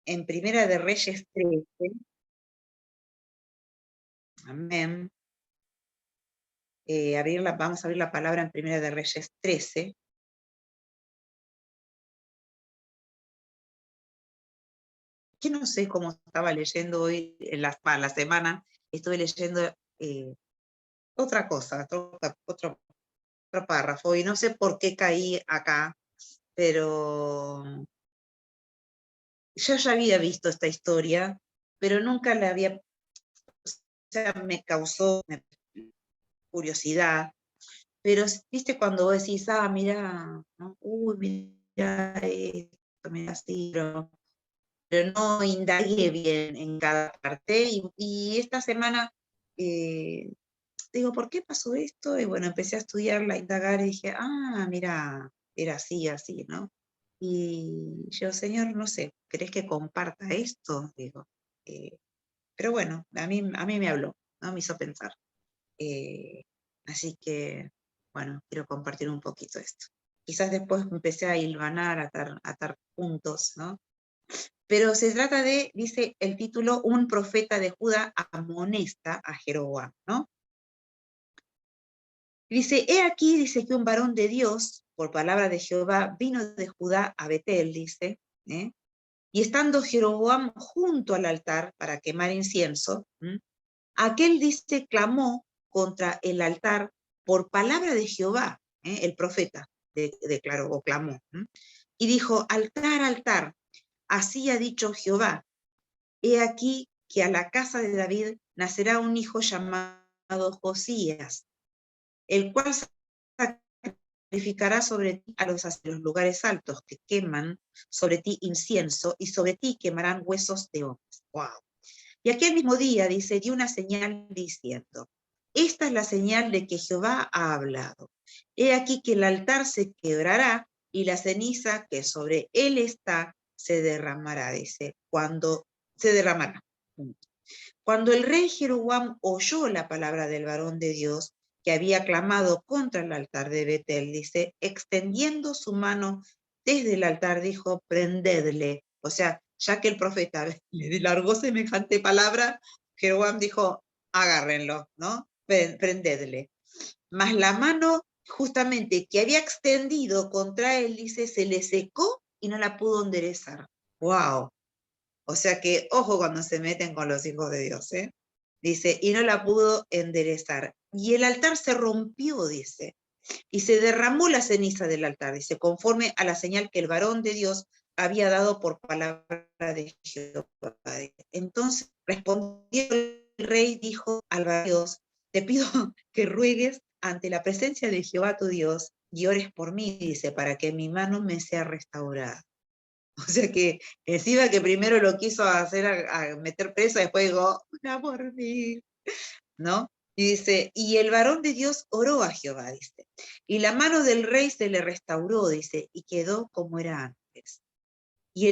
en Primera de Reyes 13. Amén. Vamos a abrir la palabra en Primera de Reyes 13. Que no sé cómo estaba leyendo hoy, en la semana, estuve leyendo otra cosa, otro párrafo, y no sé por qué caí acá, pero yo ya había visto esta historia, pero nunca la había, o sea, me causó curiosidad, pero viste cuando vos decís, mira, ¿no? Uy, mira esto, mira así, pero no indagué bien en cada parte, y esta semana digo, ¿por qué pasó esto? Y bueno, empecé a estudiarla, a indagar, y dije, mira, era así, así, ¿no? Y yo, Señor, no sé, ¿querés que comparta esto? Digo, pero bueno, a mí me habló, ¿no? Me hizo pensar. Así que, bueno, quiero compartir un poquito esto. Quizás después empecé a hilvanar, a atar puntos, ¿no? Pero se trata de, dice el título, un profeta de Judá amonesta a Jeroboam, ¿no? Dice, he aquí, dice que un varón de Dios, por palabra de Jehová, vino de Judá a Betel, dice, y estando Jeroboam junto al altar para quemar incienso, aquel, dice, clamó contra el altar por palabra de Jehová, el profeta declaró o clamó, y dijo, altar, altar, así ha dicho Jehová, he aquí que a la casa de David nacerá un hijo llamado Josías, el cual sacrificará sobre ti a los lugares altos que queman sobre ti incienso, y sobre ti quemarán huesos de hombres. Wow. Y aquel mismo día, dice, dio una señal diciendo, esta es la señal de que Jehová ha hablado. He aquí que el altar se quebrará y la ceniza que sobre él está se derramará, dice, cuando se derramará. Cuando el rey Jeroboam oyó la palabra del varón de Dios, que había clamado contra el altar de Betel, dice, extendiendo su mano desde el altar, dijo, prendedle. O sea, ya que el profeta le largó semejante palabra, Jeroboam dijo, agárrenlo, ¿no? Prendedle. Mas la mano justamente que había extendido contra él, dice, se le secó y no la pudo enderezar. ¡Wow! O sea que, ojo cuando se meten con los hijos de Dios, ¿eh? Dice, y no la pudo enderezar. Y el altar se rompió, dice, y se derramó la ceniza del altar, dice, conforme a la señal que el varón de Dios había dado por palabra de Jehová. Entonces respondió el rey, dijo al varón de Dios, te pido que ruegues ante la presencia de Jehová tu Dios y ores por mí, dice, para que mi mano me sea restaurada. O sea que encima que primero lo quiso hacer a meter preso, después dijo, ora por mí, ¿no? Y dice, y el varón de Dios oró a Jehová, dice, y la mano del rey se le restauró, dice, y quedó como era antes. Y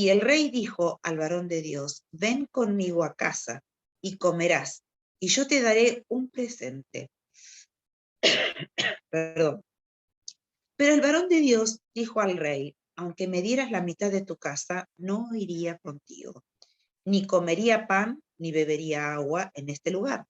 el rey dijo al varón de Dios, ven conmigo a casa y comerás, y yo te daré un presente. Perdón. Pero el varón de Dios dijo al rey, aunque me dieras la mitad de tu casa, no iría contigo, ni comería pan, ni bebería agua en este lugar,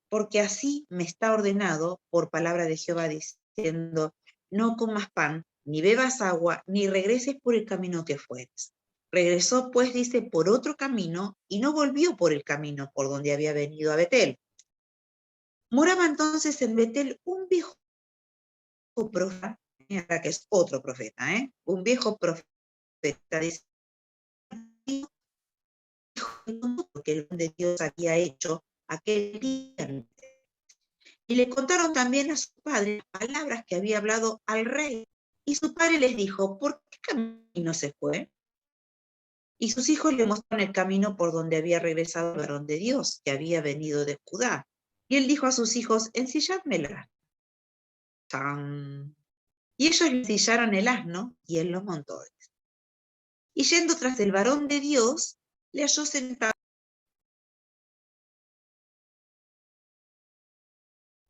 porque así me está ordenado por palabra de Jehová diciendo, no comas pan, ni bebas agua, ni regreses por el camino que fueres. Regresó, pues, dice, por otro camino, y no volvió por el camino por donde había venido a Betel. Moraba entonces en Betel un viejo profeta, que es otro profeta, un viejo profeta, dice, porque el de Dios había hecho aquel día. Y le contaron también a su padre las palabras que había hablado al rey. Y su padre les dijo, ¿por qué camino se fue? Y sus hijos le mostraron el camino por donde había regresado el varón de Dios, que había venido de Judá. Y él dijo a sus hijos, ensilladme el asno. ¡Tan! Y ellos le ensillaron el asno, y él lo montó. Y yendo tras el varón de Dios, le halló sentado.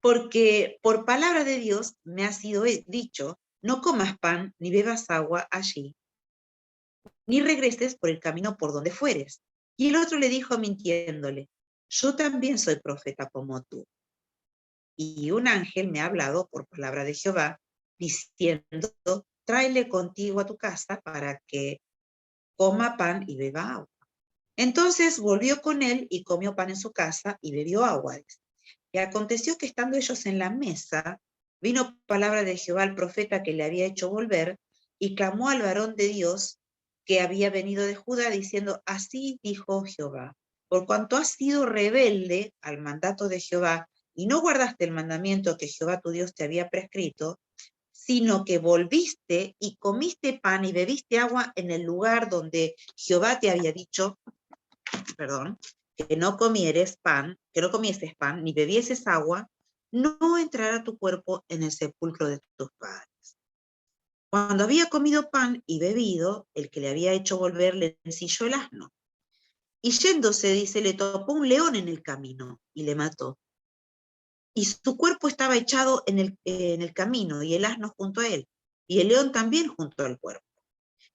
Porque por palabra de Dios me ha sido dicho, no comas pan ni bebas agua allí, ni regreses por el camino por donde fueres. Y el otro le dijo mintiéndole, yo también soy profeta como tú. Y un ángel me ha hablado por palabra de Jehová, diciendo, tráele contigo a tu casa para que coma pan y beba agua. Entonces volvió con él y comió pan en su casa y bebió agua. Y aconteció que estando ellos en la mesa, vino palabra de Jehová al profeta que le había hecho volver, y clamó al varón de Dios que había venido de Judá, diciendo, así dijo Jehová, por cuanto has sido rebelde al mandato de Jehová, y no guardaste el mandamiento que Jehová tu Dios te había prescrito, sino que volviste y comiste pan y bebiste agua en el lugar donde Jehová te había dicho, que no comieses pan, ni bebieses agua, no entrará tu cuerpo en el sepulcro de tus padres. Cuando había comido pan y bebido, el que le había hecho volver le ensilló el asno. Y yéndose, dice, le topó un león en el camino y le mató. Y su cuerpo estaba echado en el camino, y el asno junto a él, y el león también junto al cuerpo.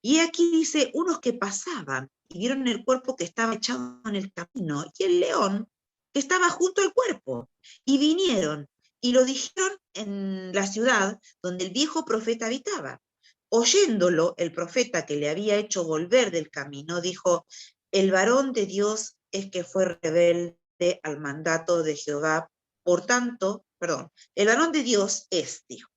Y aquí dice, unos que pasaban y vieron el cuerpo que estaba echado en el camino, y el león que estaba junto al cuerpo, y vinieron y lo dijeron en la ciudad donde el viejo profeta habitaba. Oyéndolo, el profeta que le había hecho volver del camino, dijo, el varón de Dios es que fue rebelde al mandato de Jehová, por tanto, el varón de Dios es, dijo,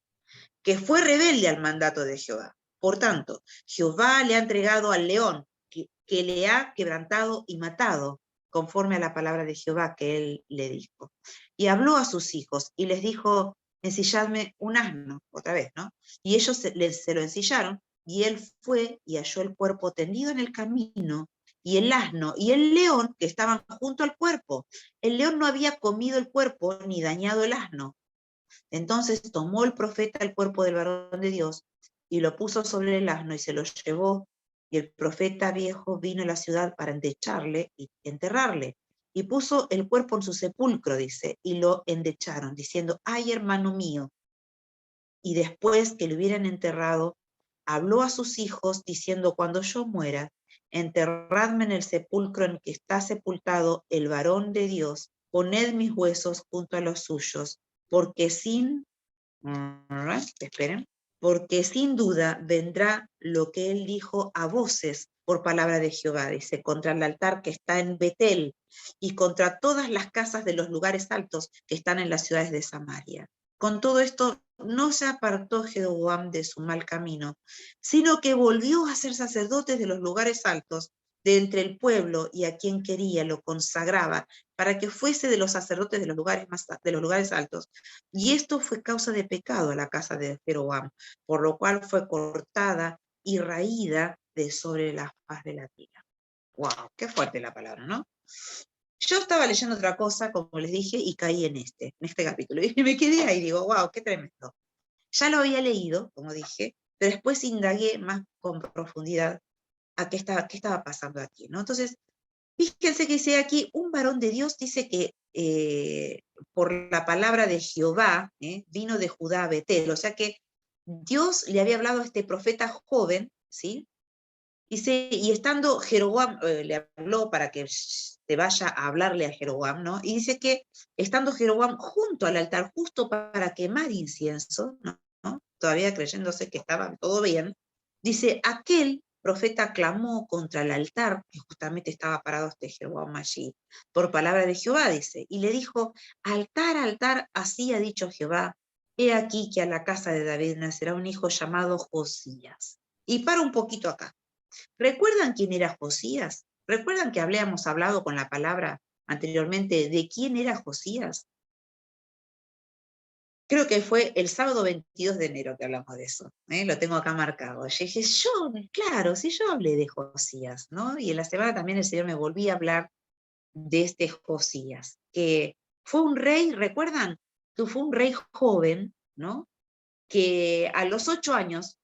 que fue rebelde al mandato de Jehová. Por tanto, Jehová le ha entregado al león, que le ha quebrantado y matado, conforme a la palabra de Jehová que él le dijo. Y habló a sus hijos y les dijo, ensilladme un asno, otra vez, ¿no? Y ellos se lo ensillaron, y él fue y halló el cuerpo tendido en el camino, y el asno y el león que estaban junto al cuerpo. El león no había comido el cuerpo ni dañado el asno. Entonces tomó el profeta el cuerpo del varón de Dios y lo puso sobre el asno y se lo llevó. Y el profeta viejo vino a la ciudad para endecharle y enterrarle. Y puso el cuerpo en su sepulcro, dice, y lo endecharon, diciendo, ay, hermano mío. Y después que lo hubieran enterrado, habló a sus hijos, diciendo, cuando yo muera, enterradme en el sepulcro en que está sepultado el varón de Dios, poned mis huesos junto a los suyos, porque porque sin duda vendrá lo que él dijo a voces por palabra de Jehová, dice, contra el altar que está en Betel y contra todas las casas de los lugares altos que están en las ciudades de Samaria. Con todo esto no se apartó Jeroboam de su mal camino, sino que volvió a ser sacerdote de los lugares altos de entre el pueblo, y a quien quería lo consagraba para que fuese de los sacerdotes de los lugares altos. Y esto fue causa de pecado a la casa de Jeroboam, por lo cual fue cortada y raída de sobre la faz de la tierra. ¡Wow! Qué fuerte la palabra, ¿no? Yo estaba leyendo otra cosa, como les dije, y caí en este capítulo. Y me quedé ahí y digo, wow, qué tremendo. Ya lo había leído, como dije, pero después indagué más con profundidad a qué estaba pasando aquí, ¿no? Entonces, fíjense que dice aquí, un varón de Dios dice que por la palabra de Jehová vino de Judá a Betel, o sea que Dios le había hablado a este profeta joven, ¿sí? Dice, y estando Jeroboam, le habló para que se vaya a hablarle a Jeroboam, ¿no? Y dice que estando Jeroboam junto al altar, justo para quemar incienso, ¿no? Todavía creyéndose que estaba todo bien, dice, aquel profeta clamó contra el altar, que justamente estaba parado este Jeroboam allí, por palabra de Jehová, dice, y le dijo, altar, altar, así ha dicho Jehová, he aquí que a la casa de David nacerá un hijo llamado Josías. Y para un poquito acá. ¿Recuerdan quién era Josías? ¿Recuerdan que habíamos hablado con la palabra anteriormente de quién era Josías? Creo que fue el sábado 22 de enero que hablamos de eso, lo tengo acá marcado. Yo dije, claro, sí, yo hablé de Josías, ¿no? Y en la semana también el Señor me volvía a hablar de este Josías, que fue un rey, ¿recuerdan? Que fue un rey joven, ¿no? Que a los 8 años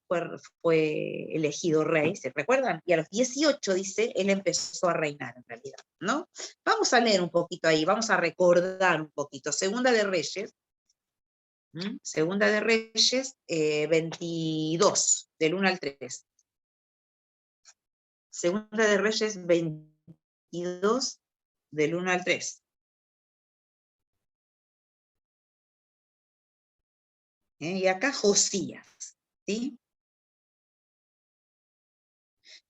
fue elegido rey, ¿se recuerdan? Y a los 18, dice, él empezó a reinar en realidad, ¿no? Vamos a leer un poquito ahí, vamos a recordar un poquito. Segunda de Reyes, 22, del 1 al 3. Segunda de Reyes 22, del 1 al 3. Y acá Josías, ¿sí?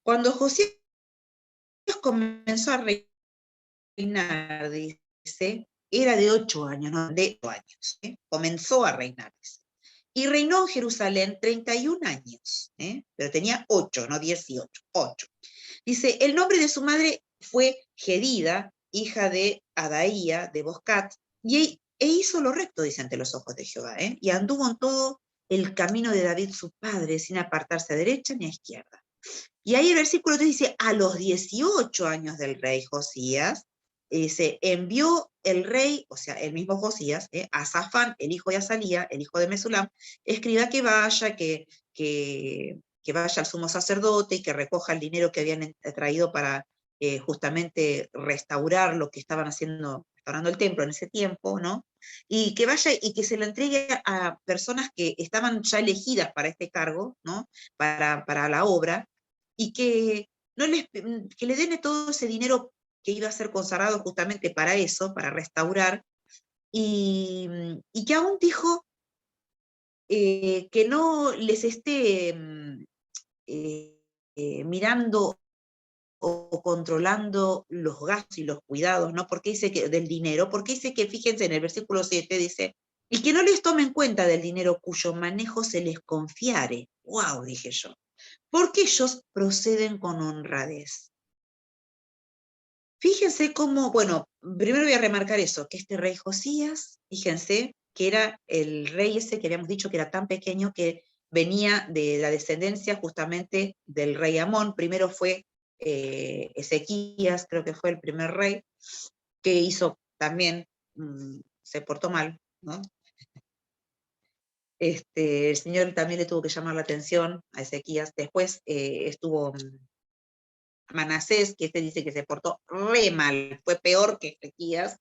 Cuando Josías comenzó a reinar, dice, era de 8 años, no, de 8 años, ¿eh? Comenzó a reinar, dice. Y reinó en Jerusalén 31 años, ¿eh? Pero tenía 8, no 18, 8. Dice, el nombre de su madre fue Gedida, hija de Adaía, de Boscat, e hizo lo recto, dice, ante los ojos de Jehová, ¿eh? Y anduvo en todo el camino de David su padre, sin apartarse a derecha ni a izquierda. Y ahí el versículo 3 dice, a los 18 años del rey Josías, dice, envió el rey, o sea, el mismo Josías, a Safán, el hijo de Azalía, el hijo de Mesulam, escriba que vaya, que vaya al sumo sacerdote y que recoja el dinero que habían traído para justamente restaurar lo que estaban haciendo, restaurando el templo en ese tiempo, ¿no? Y que vaya y que se lo entregue a personas que estaban ya elegidas para este cargo, ¿no? Para la obra, y que, no les, que le den todo ese dinero que iba a ser consagrado justamente para eso, para restaurar, y que aún dijo que no les esté mirando o controlando los gastos y los cuidados, ¿no? Porque dice que del dinero, porque dice que, fíjense, en el versículo 7 dice, y que no les tomen cuenta del dinero cuyo manejo se les confiare. ¡Wow! Dije yo. Porque ellos proceden con honradez. Fíjense cómo, bueno, primero voy a remarcar eso, que este rey Josías, fíjense, que era el rey ese que habíamos dicho que era tan pequeño que venía de la descendencia justamente del rey Amón. Primero fue Ezequías, creo que fue el primer rey, que hizo también, se portó mal, ¿no? El Señor también le tuvo que llamar la atención a Ezequías. Después estuvo Manasés, que este dice que se portó re mal, fue peor que Ezequías.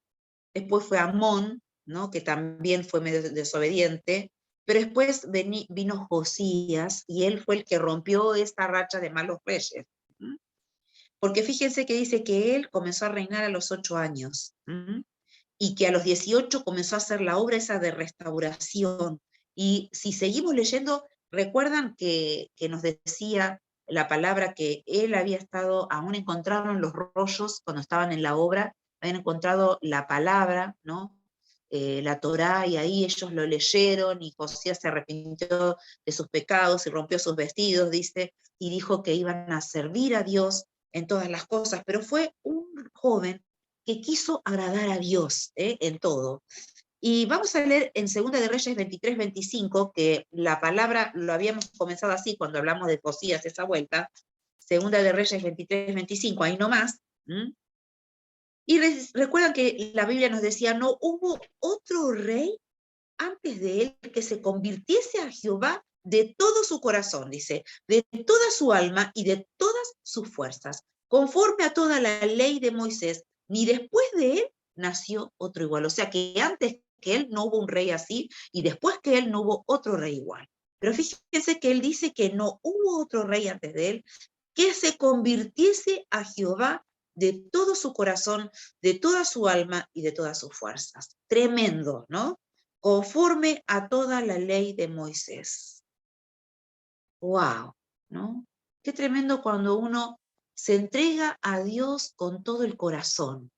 Después fue Amón, ¿no? Que también fue medio desobediente. Pero después vino Josías y él fue el que rompió esta racha de malos reyes. ¿Mm? Porque fíjense que dice que él comenzó a reinar a los 8 años. Y que a los 18 comenzó a hacer la obra esa de restauración. Y si seguimos leyendo, recuerdan que nos decía la palabra que él había estado, aún encontraron los rollos cuando estaban en la obra, habían encontrado la palabra, ¿no? La Torá, y ahí ellos lo leyeron, y Josías se arrepintió de sus pecados y rompió sus vestidos, dice, y dijo que iban a servir a Dios en todas las cosas, pero fue un joven que quiso agradar a Dios en todo. Y vamos a leer en Segunda de Reyes 23, 25, que la palabra lo habíamos comenzado así cuando hablamos de Josías, esa vuelta, Segunda de Reyes 23, 25, ahí nomás. Y recuerdan que la Biblia nos decía, no hubo otro rey antes de él que se convirtiese a Jehová de todo su corazón, dice, de toda su alma y de todas sus fuerzas, conforme a toda la ley de Moisés, ni después de él nació otro igual. O sea que antes que él no hubo un rey así, y después que él no hubo otro rey igual. Pero fíjense que él dice que no hubo otro rey antes de él que se convirtiese a Jehová de todo su corazón, de toda su alma y de todas sus fuerzas. Tremendo, ¿no? Conforme a toda la ley de Moisés. ¡Wow! ¿No? Qué tremendo cuando uno se entrega a Dios con todo el corazón,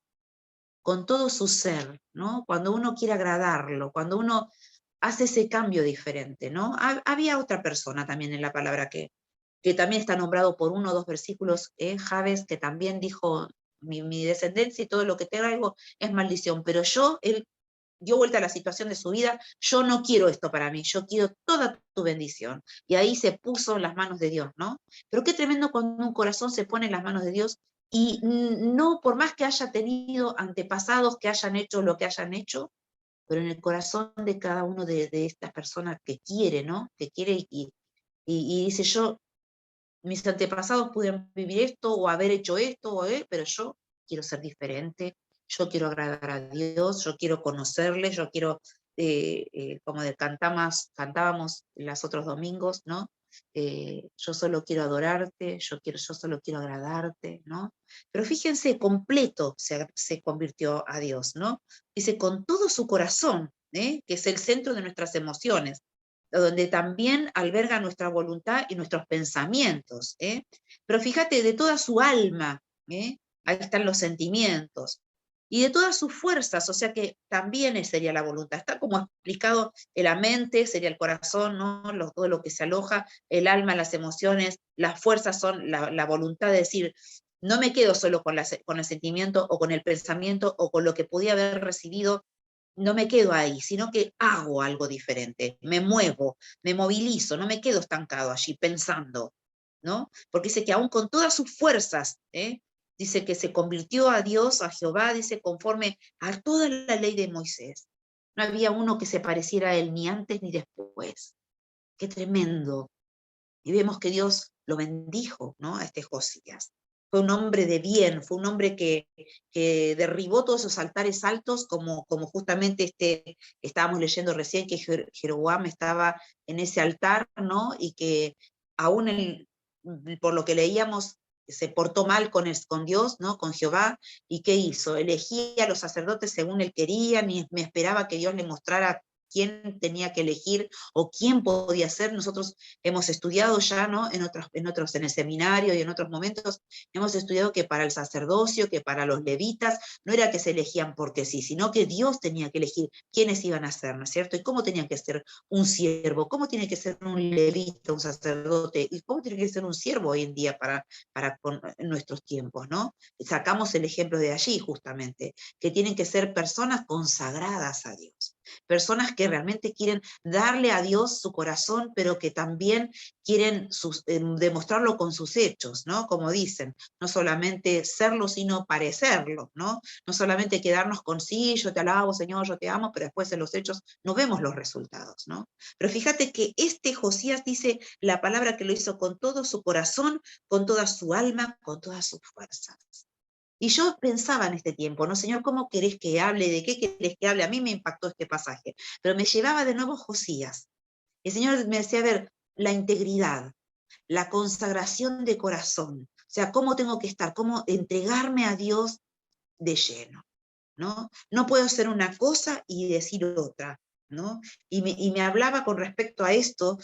con todo su ser, ¿no? Cuando uno quiere agradarlo, cuando uno hace ese cambio diferente, ¿no? Había otra persona también en la palabra que también está nombrado por 1 o 2 versículos, Jabes, que también dijo, mi descendencia y todo lo que te traigo es maldición, pero él dio vuelta a la situación de su vida, yo no quiero esto para mí, yo quiero toda tu bendición. Y ahí se puso en las manos de Dios, ¿no? Pero qué tremendo cuando un corazón se pone en las manos de Dios y no, por más que haya tenido antepasados que hayan hecho lo que hayan hecho, pero en el corazón de cada uno de estas personas que quiere, ¿no? Que quiere y dice mis antepasados pudieron vivir esto o haber hecho esto, pero yo quiero ser diferente, yo quiero agradar a Dios, yo quiero conocerle, yo quiero, como cantábamos los otros domingos, ¿no? Yo solo quiero adorarte, yo solo quiero agradarte, ¿no? Pero fíjense, completo se convirtió a Dios, ¿no? Dice, con todo su corazón, que es el centro de nuestras emociones, donde también alberga nuestra voluntad y nuestros pensamientos, pero fíjate, de toda su alma, ahí están los sentimientos, y de todas sus fuerzas, o sea que también sería la voluntad. Está como explicado en la mente, sería el corazón, ¿no? Todo lo que se aloja, el alma, las emociones, las fuerzas son la voluntad de decir, no me quedo solo con el sentimiento o con el pensamiento o con lo que podía haber recibido, no me quedo ahí, sino que hago algo diferente, me muevo, me movilizo, no me quedo estancado allí pensando, ¿no? Porque dice que aún con todas sus fuerzas, dice que se convirtió a Dios, a Jehová, dice, conforme a toda la ley de Moisés. No había uno que se pareciera a él ni antes ni después. Qué tremendo. Y vemos que Dios lo bendijo, ¿no? A este Josías. Fue un hombre de bien, fue un hombre que derribó todos esos altares altos, como justamente estábamos leyendo recién que Jeroboam estaba en ese altar, ¿no? Y que aún por lo que leíamos, se portó mal con Dios, ¿no? Con Jehová. ¿Y qué hizo? Elegía a los sacerdotes según él quería, ni me esperaba que Dios le mostrara quién tenía que elegir o quién podía ser. Nosotros hemos estudiado ya, ¿no? En el seminario y en otros momentos, hemos estudiado que para el sacerdocio, que para los levitas, no era que se elegían porque sí, sino que Dios tenía que elegir quiénes iban a ser, ¿no es cierto? Y cómo tenía que ser un siervo, cómo tiene que ser un levita, un sacerdote, y cómo tiene que ser un siervo hoy en día con nuestros tiempos, ¿no? Sacamos el ejemplo de allí, justamente, que tienen que ser personas consagradas a Dios, personas que realmente quieren darle a Dios su corazón, pero que también quieren demostrarlo con sus hechos, ¿no? Como dicen, no solamente serlo, sino parecerlo, ¿no? No solamente quedarnos con sí, yo te alabo, Señor, yo te amo, pero después en los hechos no vemos los resultados, ¿no? Pero fíjate que Josías dice la palabra que lo hizo con todo su corazón, con toda su alma, con todas sus fuerzas. Y yo pensaba en este tiempo, ¿no, Señor? ¿Cómo querés que hable? ¿De qué querés que hable? A mí me impactó este pasaje, pero me llevaba de nuevo Josías. El Señor me decía, a ver, la integridad, la consagración de corazón, o sea, cómo tengo que estar, cómo entregarme a Dios de lleno, ¿no? No puedo hacer una cosa y decir otra, ¿no? Y me hablaba con respecto a esto,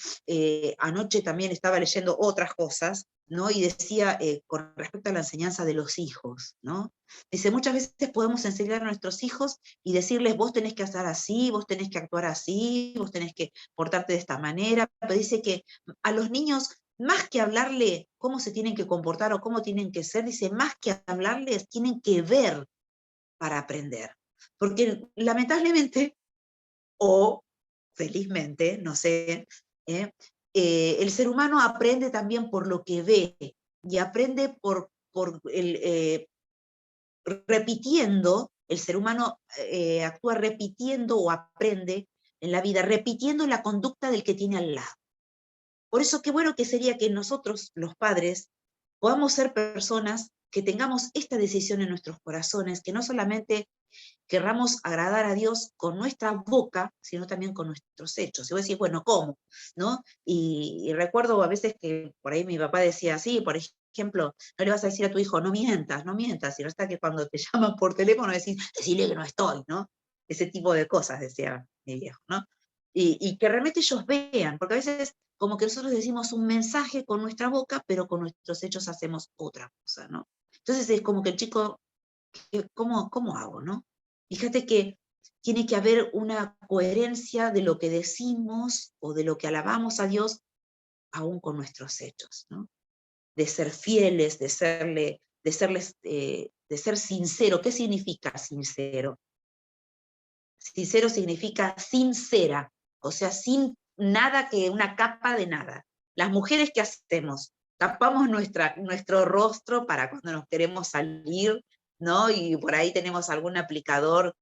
anoche también estaba leyendo otras cosas, ¿no? Y decía con respecto a la enseñanza de los hijos, ¿no? Dice, muchas veces podemos enseñar a nuestros hijos y decirles, vos tenés que hacer así, vos tenés que actuar así, vos tenés que portarte de esta manera, pero dice que a los niños, más que hablarle cómo se tienen que comportar o cómo tienen que ser, dice, más que hablarles, tienen que ver para aprender. Porque lamentablemente, o felizmente, no sé, el ser humano aprende también por lo que ve y aprende repitiendo, el ser humano actúa repitiendo o aprende en la vida, repitiendo la conducta del que tiene al lado. Por eso qué bueno que sería que nosotros, los padres, podamos ser personas que tengamos esta decisión en nuestros corazones, que no solamente querramos agradar a Dios con nuestra boca, sino también con nuestros hechos. Y vos decís, bueno, ¿cómo? ¿No? Y recuerdo a veces que por ahí mi papá decía así, por ejemplo, no le vas a decir a tu hijo, no mientas, no mientas, y resulta que cuando te llaman por teléfono decís, decile que no estoy, ¿no? Ese tipo de cosas, decía mi viejo, ¿no? Y que realmente ellos vean, porque a veces como que nosotros decimos un mensaje con nuestra boca, pero con nuestros hechos hacemos otra cosa, ¿no? Entonces es como que el chico, ¿cómo hago, no? Fíjate que tiene que haber una coherencia de lo que decimos o de lo que alabamos a Dios, aún con nuestros hechos, ¿no? De ser fieles, de ser sincero. ¿Qué significa sincero? Sincero significa sincera, o sea, sin nada, que una capa de nada. Las mujeres, ¿qué hacemos? Tapamos nuestro rostro para cuando nos queremos salir, ¿no? Y por ahí tenemos algún aplicador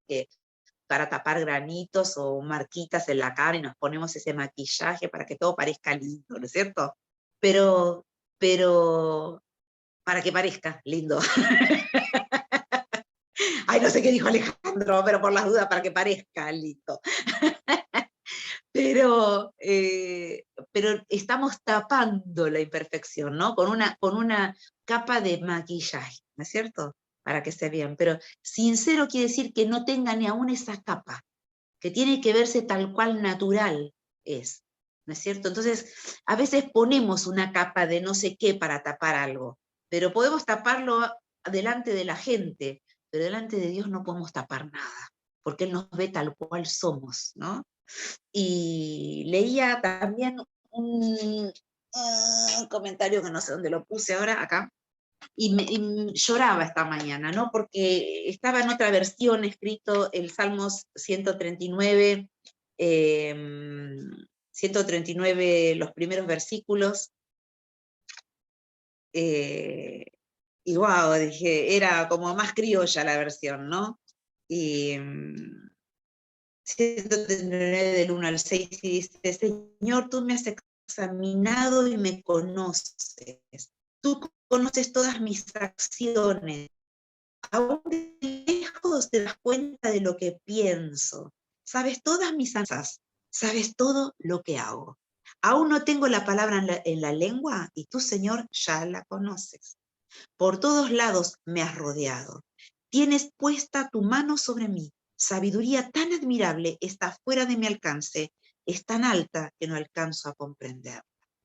para tapar granitos o marquitas en la cara y nos ponemos ese maquillaje para que todo parezca lindo, ¿no es cierto? Pero, para que parezca lindo. Ay, no sé qué dijo Alejandro, pero por las dudas, para que parezca lindo. Pero pero estamos tapando la imperfección, ¿no? Con una capa de maquillaje, ¿no es cierto? Para que se vean, pero sincero quiere decir que no tenga ni aún esa capa, que tiene que verse tal cual natural es, ¿no es cierto? Entonces, a veces ponemos una capa de no sé qué para tapar algo, pero podemos taparlo delante de la gente, pero delante de Dios no podemos tapar nada, porque Él nos ve tal cual somos, ¿no? Y leía también un comentario que no sé dónde lo puse ahora, acá, y lloraba esta mañana, ¿no? Porque estaba en otra versión escrito el Salmos 139, 139, los primeros versículos, y wow, dije, era como más criolla la versión, ¿no? Y 139 del 1 al 6 y dice, Señor, tú me has examinado y me conoces. Tú conoces todas mis acciones. Aún de lejos te das cuenta de lo que pienso. Sabes todas mis ansias. Sabes todo lo que hago. Aún no tengo la palabra en la lengua y tú, Señor, ya la conoces. Por todos lados me has rodeado. Tienes puesta tu mano sobre mí. Sabiduría tan admirable está fuera de mi alcance. Es tan alta que no alcanzo a comprender.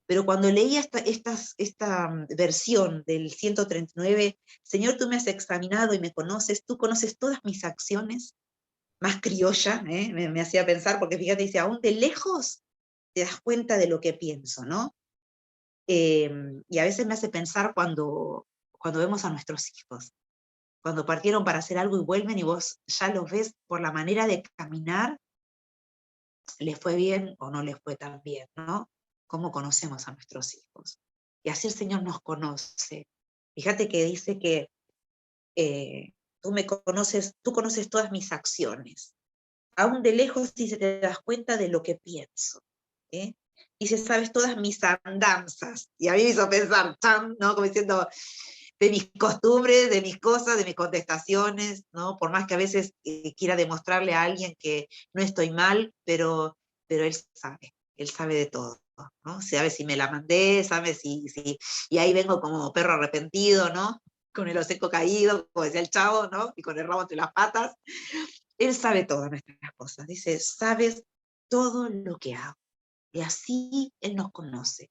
Pero cuando leía esta versión del 139, Señor, tú me has examinado y me conoces, tú conoces todas mis acciones, más criolla, me hacía pensar, porque fíjate, dice, aún de lejos te das cuenta de lo que pienso, ¿no? Y a veces me hace pensar cuando vemos a nuestros hijos, cuando partieron para hacer algo y vuelven y vos ya los ves por la manera de caminar, les fue bien o no les fue tan bien, ¿no? ¿Cómo conocemos a nuestros hijos? Y así el Señor nos conoce. Fíjate que dice que tú conoces todas mis acciones. Aún de lejos dice, te das cuenta de lo que pienso. ¿Eh? Dice, sabes todas mis andanzas. Y a mí me hizo pensar, ¿no? Como diciendo, de mis costumbres, de mis cosas, de mis contestaciones, ¿no? Por más que a veces quiera demostrarle a alguien que no estoy mal, pero él sabe de todo, ¿no? Sabe si me la mandé, sabe y ahí vengo como perro arrepentido, ¿no? Con el hocico caído, como decía el Chavo, ¿no? Y con el rabo entre las patas. Él sabe todas nuestras cosas. Dice, sabes todo lo que hago. Y así Él nos conoce.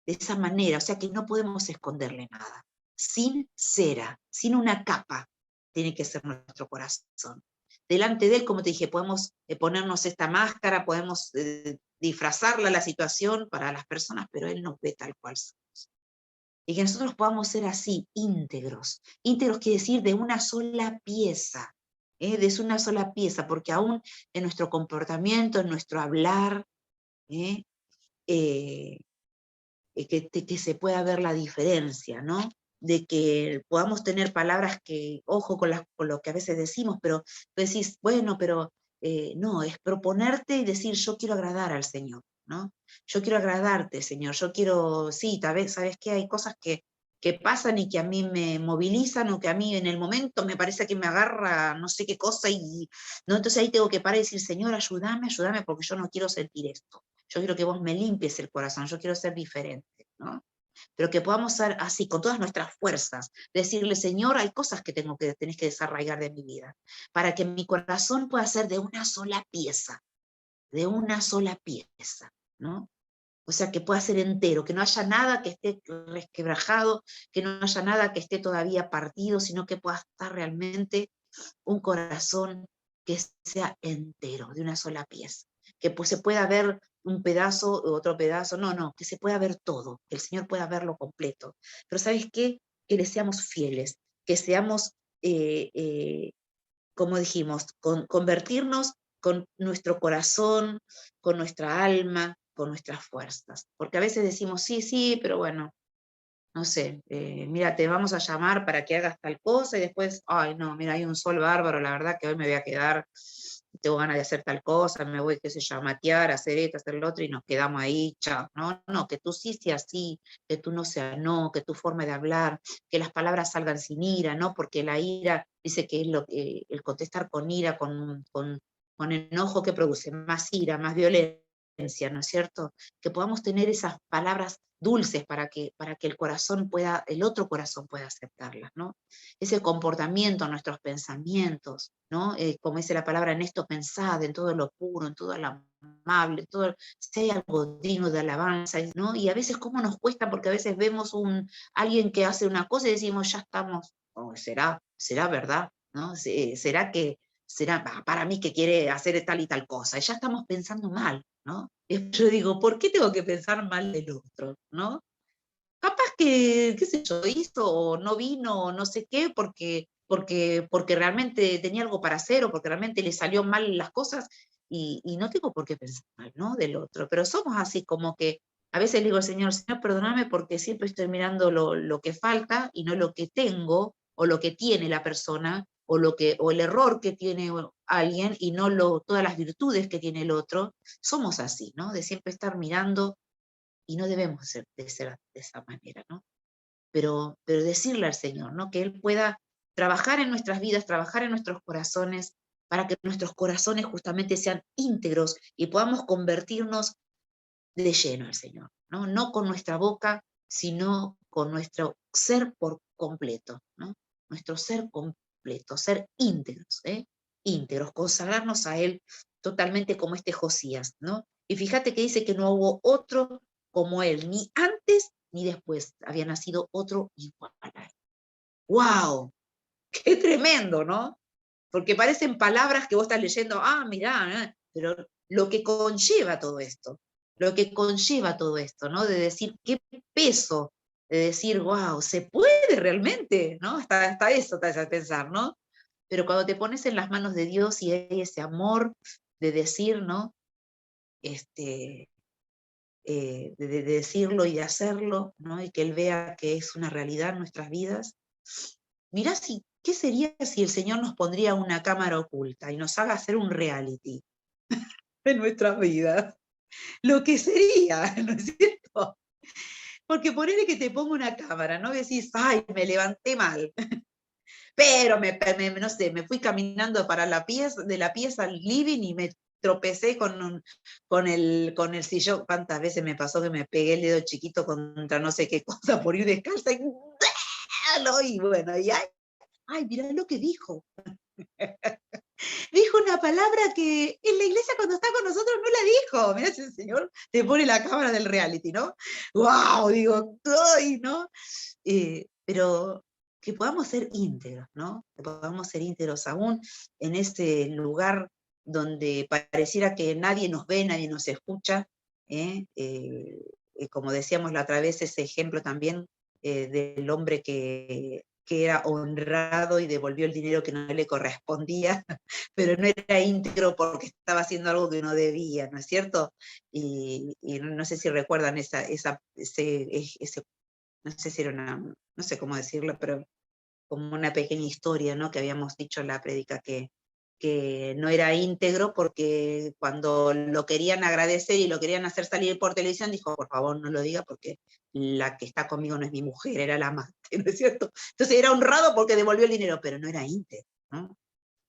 De esa manera, o sea que no podemos esconderle nada. Sincera, sin una capa, tiene que ser nuestro corazón. Delante de Él, como te dije, podemos ponernos esta máscara, podemos disfrazarla la situación para las personas, pero Él nos ve tal cual somos. Y que nosotros podamos ser así, íntegros. Íntegros quiere decir de una sola pieza, de una sola pieza, porque aún en nuestro comportamiento, en nuestro hablar, que se pueda ver la diferencia, ¿no? De que podamos tener palabras que, ojo con lo que a veces decimos, pero tú decís, bueno, pero no, es proponerte y decir, yo quiero agradar al Señor, ¿no? Yo quiero agradarte, Señor, yo quiero, sí, tal vez, ¿sabes qué? Hay cosas que pasan y que a mí me movilizan o que a mí en el momento me parece que me agarra no sé qué cosa y, ¿no? Entonces ahí tengo que parar y decir, Señor, ayúdame porque yo no quiero sentir esto. Yo quiero que vos me limpies el corazón, yo quiero ser diferente, ¿no? Pero que podamos ser así, con todas nuestras fuerzas, decirle, Señor, hay cosas que tenés que desarraigar de mi vida, para que mi corazón pueda ser de una sola pieza, ¿no? O sea, que pueda ser entero, que no haya nada que esté resquebrajado, que no haya nada que esté todavía partido, sino que pueda estar realmente un corazón que sea entero, de una sola pieza, que pues se pueda ver un pedazo, otro pedazo, no, que se pueda ver todo, que el Señor pueda verlo completo. Pero ¿sabes qué? Que le seamos fieles, que seamos, como dijimos, convertirnos con nuestro corazón, con nuestra alma, con nuestras fuerzas. Porque a veces decimos, sí, pero bueno, no sé, mira, te vamos a llamar para que hagas tal cosa y después, ay, no, mira, hay un sol bárbaro, la verdad que hoy me voy a quedar, tengo ganas de hacer tal cosa, me voy, qué sé yo, a matear, a hacer esto, a hacer lo otro y nos quedamos ahí, chao. No, que tú sí seas así, que tú no seas no, que tu forma de hablar, que las palabras salgan sin ira, ¿no? Porque la ira dice que es el contestar con ira, con enojo que produce más ira, más violencia. ¿no es cierto? Que podamos tener esas palabras dulces para que el otro corazón pueda aceptarlas, ¿no? Ese comportamiento, nuestros pensamientos, ¿no? Como dice la palabra, en esto pensad, en todo lo puro, en todo lo amable, todo, si hay algo digno de alabanza, ¿no? Y a veces cómo nos cuesta, porque a veces vemos alguien que hace una cosa y decimos, ya estamos, oh, será verdad, ¿no? ¿Será que será para mí que quiere hacer tal y tal cosa? Y ya estamos pensando mal, ¿no? Y yo digo, ¿por qué tengo que pensar mal del otro, ¿no? Capaz que, qué sé yo, hizo o no vino o no sé qué, porque realmente tenía algo para hacer o porque realmente le salió mal las cosas y no tengo por qué pensar mal, ¿no? Del otro. Pero somos así como que a veces le digo al Señor, Señor, perdóname porque siempre estoy mirando lo que falta y no lo que tengo o lo que tiene la persona o el error que tiene alguien y no todas las virtudes que tiene el otro. Somos así, ¿no? De siempre estar mirando y no debemos ser de esa manera, ¿no? Pero decirle al Señor, ¿no? Que Él pueda trabajar en nuestras vidas, trabajar en nuestros corazones, para que nuestros corazones justamente sean íntegros y podamos convertirnos de lleno al Señor, ¿no? No con nuestra boca, sino con nuestro ser por completo, ¿no? Nuestro ser completo, ser íntegros, ¿eh? Íntegros, consagrarnos a Él totalmente como este Josías, ¿no? Y fíjate que dice que no hubo otro como Él, ni antes ni después había nacido otro igual a Él. ¡Wow! ¡Qué tremendo!, ¿no? Porque parecen palabras que vos estás leyendo, mirá, pero lo que conlleva todo esto, ¿no? De decir, qué peso, de decir, wow, ¿se puede realmente? ¿No? Hasta eso te hace pensar, ¿no? Pero cuando te pones en las manos de Dios y hay ese amor de decir, ¿no? De decirlo y de hacerlo, ¿no? Y que Él vea que es una realidad en nuestras vidas. Mirá ¿qué sería si el Señor nos pondría una cámara oculta y nos haga hacer un reality en nuestras vidas? Lo que sería, ¿no es cierto? Porque ponele que te pongo una cámara, ¿no? Y decís, ay, me levanté mal, pero no sé, me fui caminando de la pieza al living y me tropecé con el sillón. ¿Cuántas veces me pasó que me pegué el dedo chiquito contra no sé qué cosa por ir descalza? Y bueno, ay, mirá lo que dijo. Dijo una palabra que en la iglesia cuando está con nosotros no la dijo. Mirá si el Señor te pone la cámara del reality, ¿no? ¡Wow! Digo, ¡ay! ¿No? Pero que podamos ser íntegros, ¿no? Que podamos ser íntegros aún en ese lugar donde pareciera que nadie nos ve, nadie nos escucha. Como decíamos la otra vez, ese ejemplo también del hombre que era honrado y devolvió el dinero que no le correspondía, pero no era íntegro porque estaba haciendo algo que no debía, ¿no es cierto? Y no sé si recuerdan ese, no sé si era no sé cómo decirlo, pero como una pequeña historia, ¿no? Que habíamos dicho en la prédica que no era íntegro porque cuando lo querían agradecer y lo querían hacer salir por televisión, dijo, por favor, no lo diga porque la que está conmigo no es mi mujer, era la amante, ¿no es cierto? Entonces era honrado porque devolvió el dinero, pero no era íntegro, ¿no?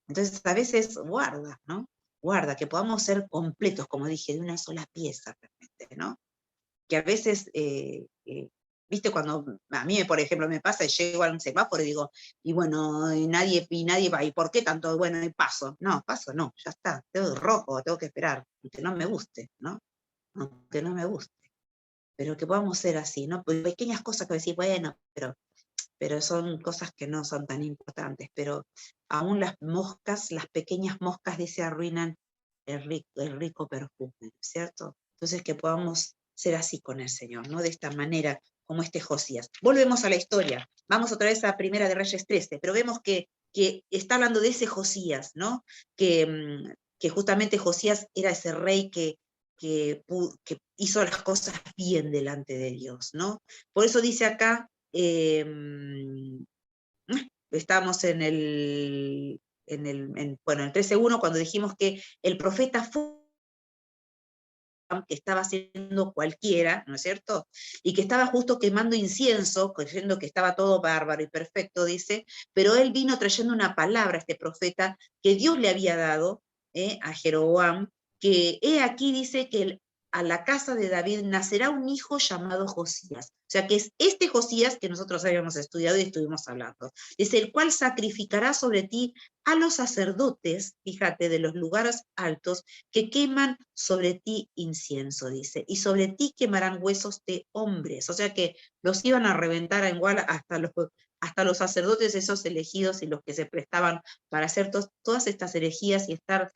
Entonces a veces guarda, ¿no? Guarda, que podamos ser completos, como dije, de una sola pieza, realmente, ¿no? Que a veces, viste, cuando a mí, por ejemplo, me pasa y llego a un semáforo y digo, y bueno, y nadie va, ¿y por qué tanto? Bueno, y paso. No, paso no, ya está, tengo rojo, tengo que esperar, aunque no me guste, ¿no? Aunque no me guste. Pero que podamos ser así, ¿no? Pues pequeñas cosas que decís, bueno, pero son cosas que no son tan importantes, pero aún las moscas, las pequeñas moscas, dice, arruinan el rico perfume, ¿cierto? Entonces que podamos ser así con el Señor, ¿no? De esta manera, como este Josías. Volvemos a la historia, vamos otra vez a Primera de Reyes 13, pero vemos que está hablando de ese Josías, ¿no? Que justamente Josías era ese rey que hizo las cosas bien delante de Dios, ¿no? Por eso dice acá, estamos bueno, en 13:1, cuando dijimos que el profeta fue que estaba haciendo cualquiera, ¿no es cierto? Y que estaba justo quemando incienso, creyendo que estaba todo bárbaro y perfecto, dice, pero él vino trayendo una palabra, este profeta, que Dios le había dado a Jeroboam, que he aquí, dice, que a la casa de David nacerá un hijo llamado Josías. O sea que es este Josías que nosotros habíamos estudiado y estuvimos hablando. Es el cual sacrificará sobre ti a los sacerdotes, fíjate, de los lugares altos, que queman sobre ti incienso, dice, y sobre ti quemarán huesos de hombres. O sea que los iban a reventar a igual hasta los sacerdotes esos elegidos y los que se prestaban para hacer todas estas herejías y estar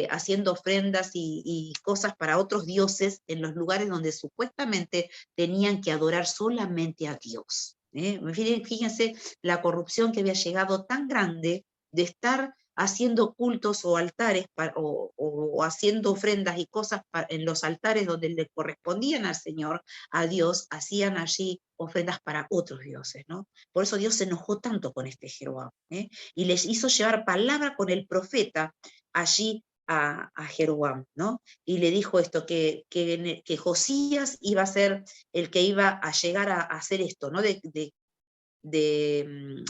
haciendo ofrendas y cosas para otros dioses en los lugares donde supuestamente tenían que adorar solamente a Dios. Fíjense la corrupción que había llegado tan grande de estar haciendo cultos o altares o haciendo ofrendas y cosas en los altares donde le correspondían al Señor, a Dios, hacían allí ofrendas para otros dioses, ¿no? Por eso Dios se enojó tanto con este Jeroboam, y les hizo llevar palabra con el profeta allí a Jeroboam, ¿no? Y le dijo esto, que Josías iba a ser el que iba a llegar a hacer esto, ¿no? De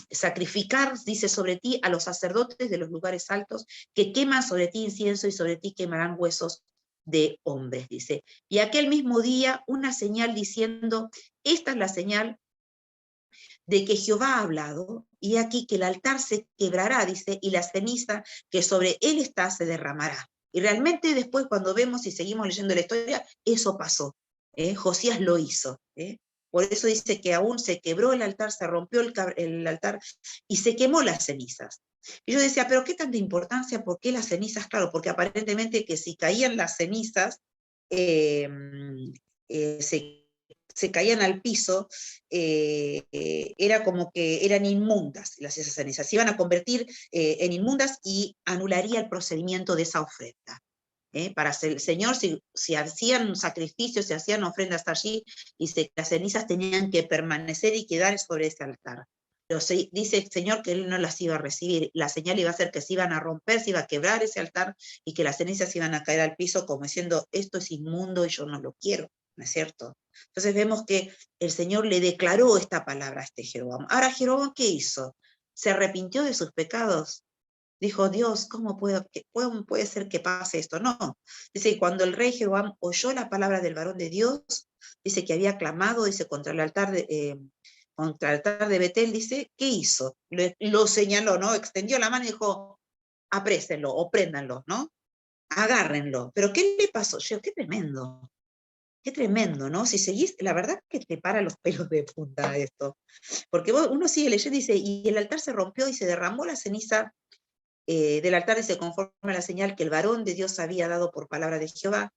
sacrificar, dice, sobre ti a los sacerdotes de los lugares altos, que queman sobre ti incienso y sobre ti quemarán huesos de hombres, dice. Y aquel mismo día una señal diciendo, esta es la señal de que Jehová ha hablado, y aquí que el altar se quebrará, dice, y la ceniza que sobre él está se derramará. Y realmente después cuando vemos y seguimos leyendo la historia, eso pasó. Josías lo hizo. Por eso dice que aún se quebró el altar, se rompió el altar y se quemó las cenizas. Y yo decía, pero ¿qué tanta importancia? ¿Por qué las cenizas? Claro, porque aparentemente que si caían las cenizas, se caían al piso, era como que eran inmundas esas cenizas, se iban a convertir en inmundas y anularía el procedimiento de esa ofrenda. Para el Señor, si hacían sacrificios, si hacían ofrendas allí, y las cenizas tenían que permanecer y quedar sobre ese altar. Pero dice el Señor que Él no las iba a recibir, la señal iba a ser que se iban a romper, se iba a quebrar ese altar, y que las cenizas iban a caer al piso como diciendo, esto es inmundo y yo no lo quiero, ¿no es cierto? Entonces vemos que el Señor le declaró esta palabra a este Jeroboam. Ahora, Jeroboam, ¿qué hizo? ¿Se arrepintió de sus pecados? Dijo, Dios, ¿cómo puede ser que pase esto? No. Dice, cuando el rey Jeroboam oyó la palabra del varón de Dios, dice que había clamado, dice, contra el altar de Betel, dice, ¿qué hizo? Lo señaló, ¿no? Extendió la mano y dijo, aprésenlo o préndanlo, ¿no? Agárrenlo. ¿Pero qué le pasó? Yo, qué tremendo, ¿no? Si seguís, la verdad que te para los pelos de punta esto. Porque uno sigue leyendo y dice, y el altar se rompió y se derramó la ceniza del altar, y se conforma a la señal que el varón de Dios había dado por palabra de Jehová.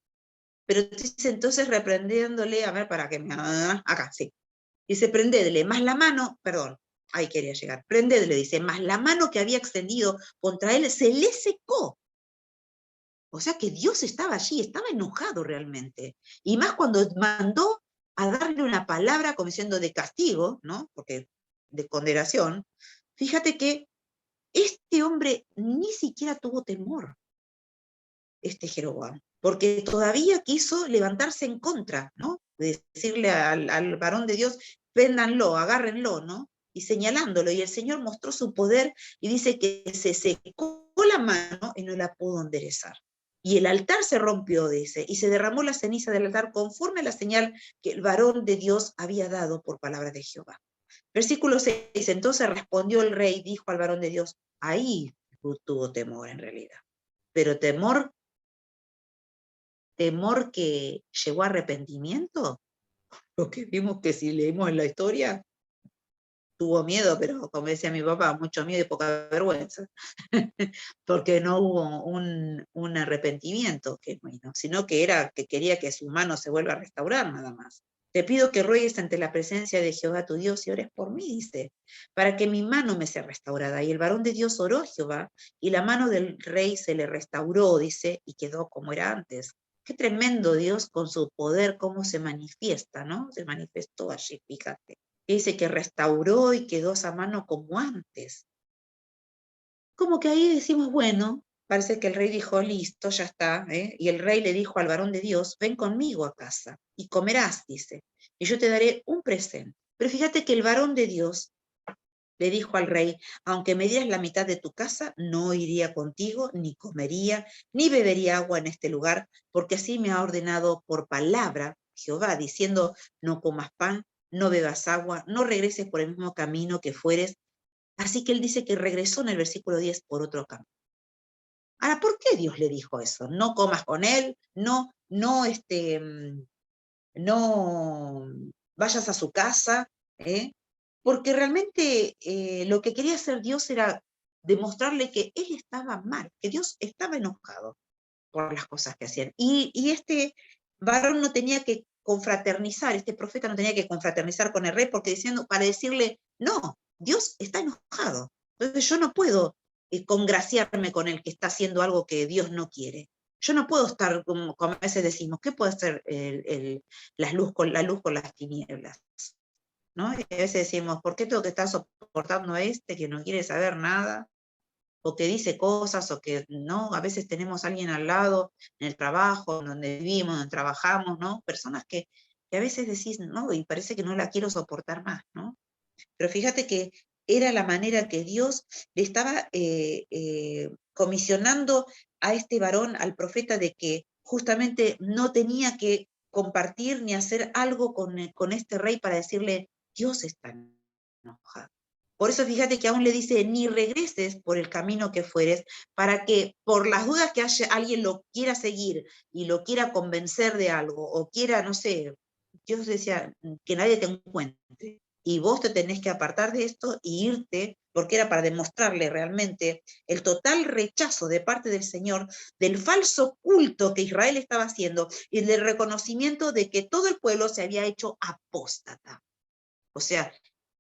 Pero dice entonces reprendiéndole, a ver, para que me... acá, sí. Dice, prendedle, más la mano, perdón, ahí quería llegar, prendedle, dice, más la mano que había extendido contra él se le secó. O sea que Dios estaba allí, estaba enojado realmente. Y más cuando mandó a darle una palabra como diciendo de castigo, ¿no? Porque de condenación. Fíjate que este hombre ni siquiera tuvo temor, este Jeroboam, porque todavía quiso levantarse en contra, ¿no? De decirle al varón de Dios, préndanlo, agárrenlo, ¿no? Y señalándolo, y el Señor mostró su poder y dice que se secó la mano y no la pudo enderezar. Y el altar se rompió, dice, y se derramó la ceniza del altar conforme a la señal que el varón de Dios había dado por palabra de Jehová. Versículo 6, entonces respondió el rey, dijo al varón de Dios, ahí tuvo temor en realidad, pero temor que llegó a arrepentimiento, lo que vimos que si leímos en la historia, tuvo miedo, pero como decía mi papá, mucho miedo y poca vergüenza, porque no hubo un arrepentimiento genuino, sino que era que quería que su mano se vuelva a restaurar nada más. Te pido que ruegues ante la presencia de Jehová tu Dios y ores por mí, dice, para que mi mano me sea restaurada. Y el varón de Dios oró a Jehová, y la mano del rey se le restauró, dice, y quedó como era antes. Qué tremendo Dios con su poder, cómo se manifiesta, ¿no? Se manifestó allí, fíjate. Dice que restauró y quedó esa mano como antes. Como que ahí decimos, bueno, parece que el rey dijo, listo, ya está, y el rey le dijo al varón de Dios, ven conmigo a casa y comerás, dice, y yo te daré un presente. Pero fíjate que el varón de Dios le dijo al rey, aunque me dieras la mitad de tu casa, no iría contigo, ni comería, ni bebería agua en este lugar, porque así me ha ordenado por palabra Jehová, diciendo, no comas pan, no bebas agua, no regreses por el mismo camino que fueres. Así que él dice que regresó en el versículo 10 por otro camino. Ahora, ¿por qué Dios le dijo eso? No comas con él, no vayas a su casa, ¿eh? Porque realmente lo que quería hacer Dios era demostrarle que él estaba mal, que Dios estaba enojado por las cosas que hacían. Y este varón no tenía que confraternizar, este profeta no tenía que confraternizar con el rey porque para decirle, no, Dios está enojado. Entonces yo no puedo congraciarme con el que está haciendo algo que Dios no quiere. Yo no puedo estar, como a veces decimos, ¿qué puede hacer la luz con las tinieblas? ¿No? Y a veces decimos, ¿por qué tengo que estar soportando a este que no quiere saber nada? O que dice cosas, o que no, a veces tenemos a alguien al lado, en el trabajo, donde vivimos, donde trabajamos, ¿no? Personas que a veces decís, no, y parece que no la quiero soportar más, ¿no? Pero fíjate que era la manera que Dios le estaba comisionando a este varón, al profeta, de que justamente no tenía que compartir ni hacer algo con este rey para decirle, Dios está enojado. Por eso fíjate que aún le dice, ni regreses por el camino que fueres, para que por las dudas que alguien lo quiera seguir y lo quiera convencer de algo, o quiera, no sé, Dios decía, que nadie te encuentre. Y vos te tenés que apartar de esto e irte, porque era para demostrarle realmente el total rechazo de parte del Señor del falso culto que Israel estaba haciendo y del reconocimiento de que todo el pueblo se había hecho apóstata. O sea,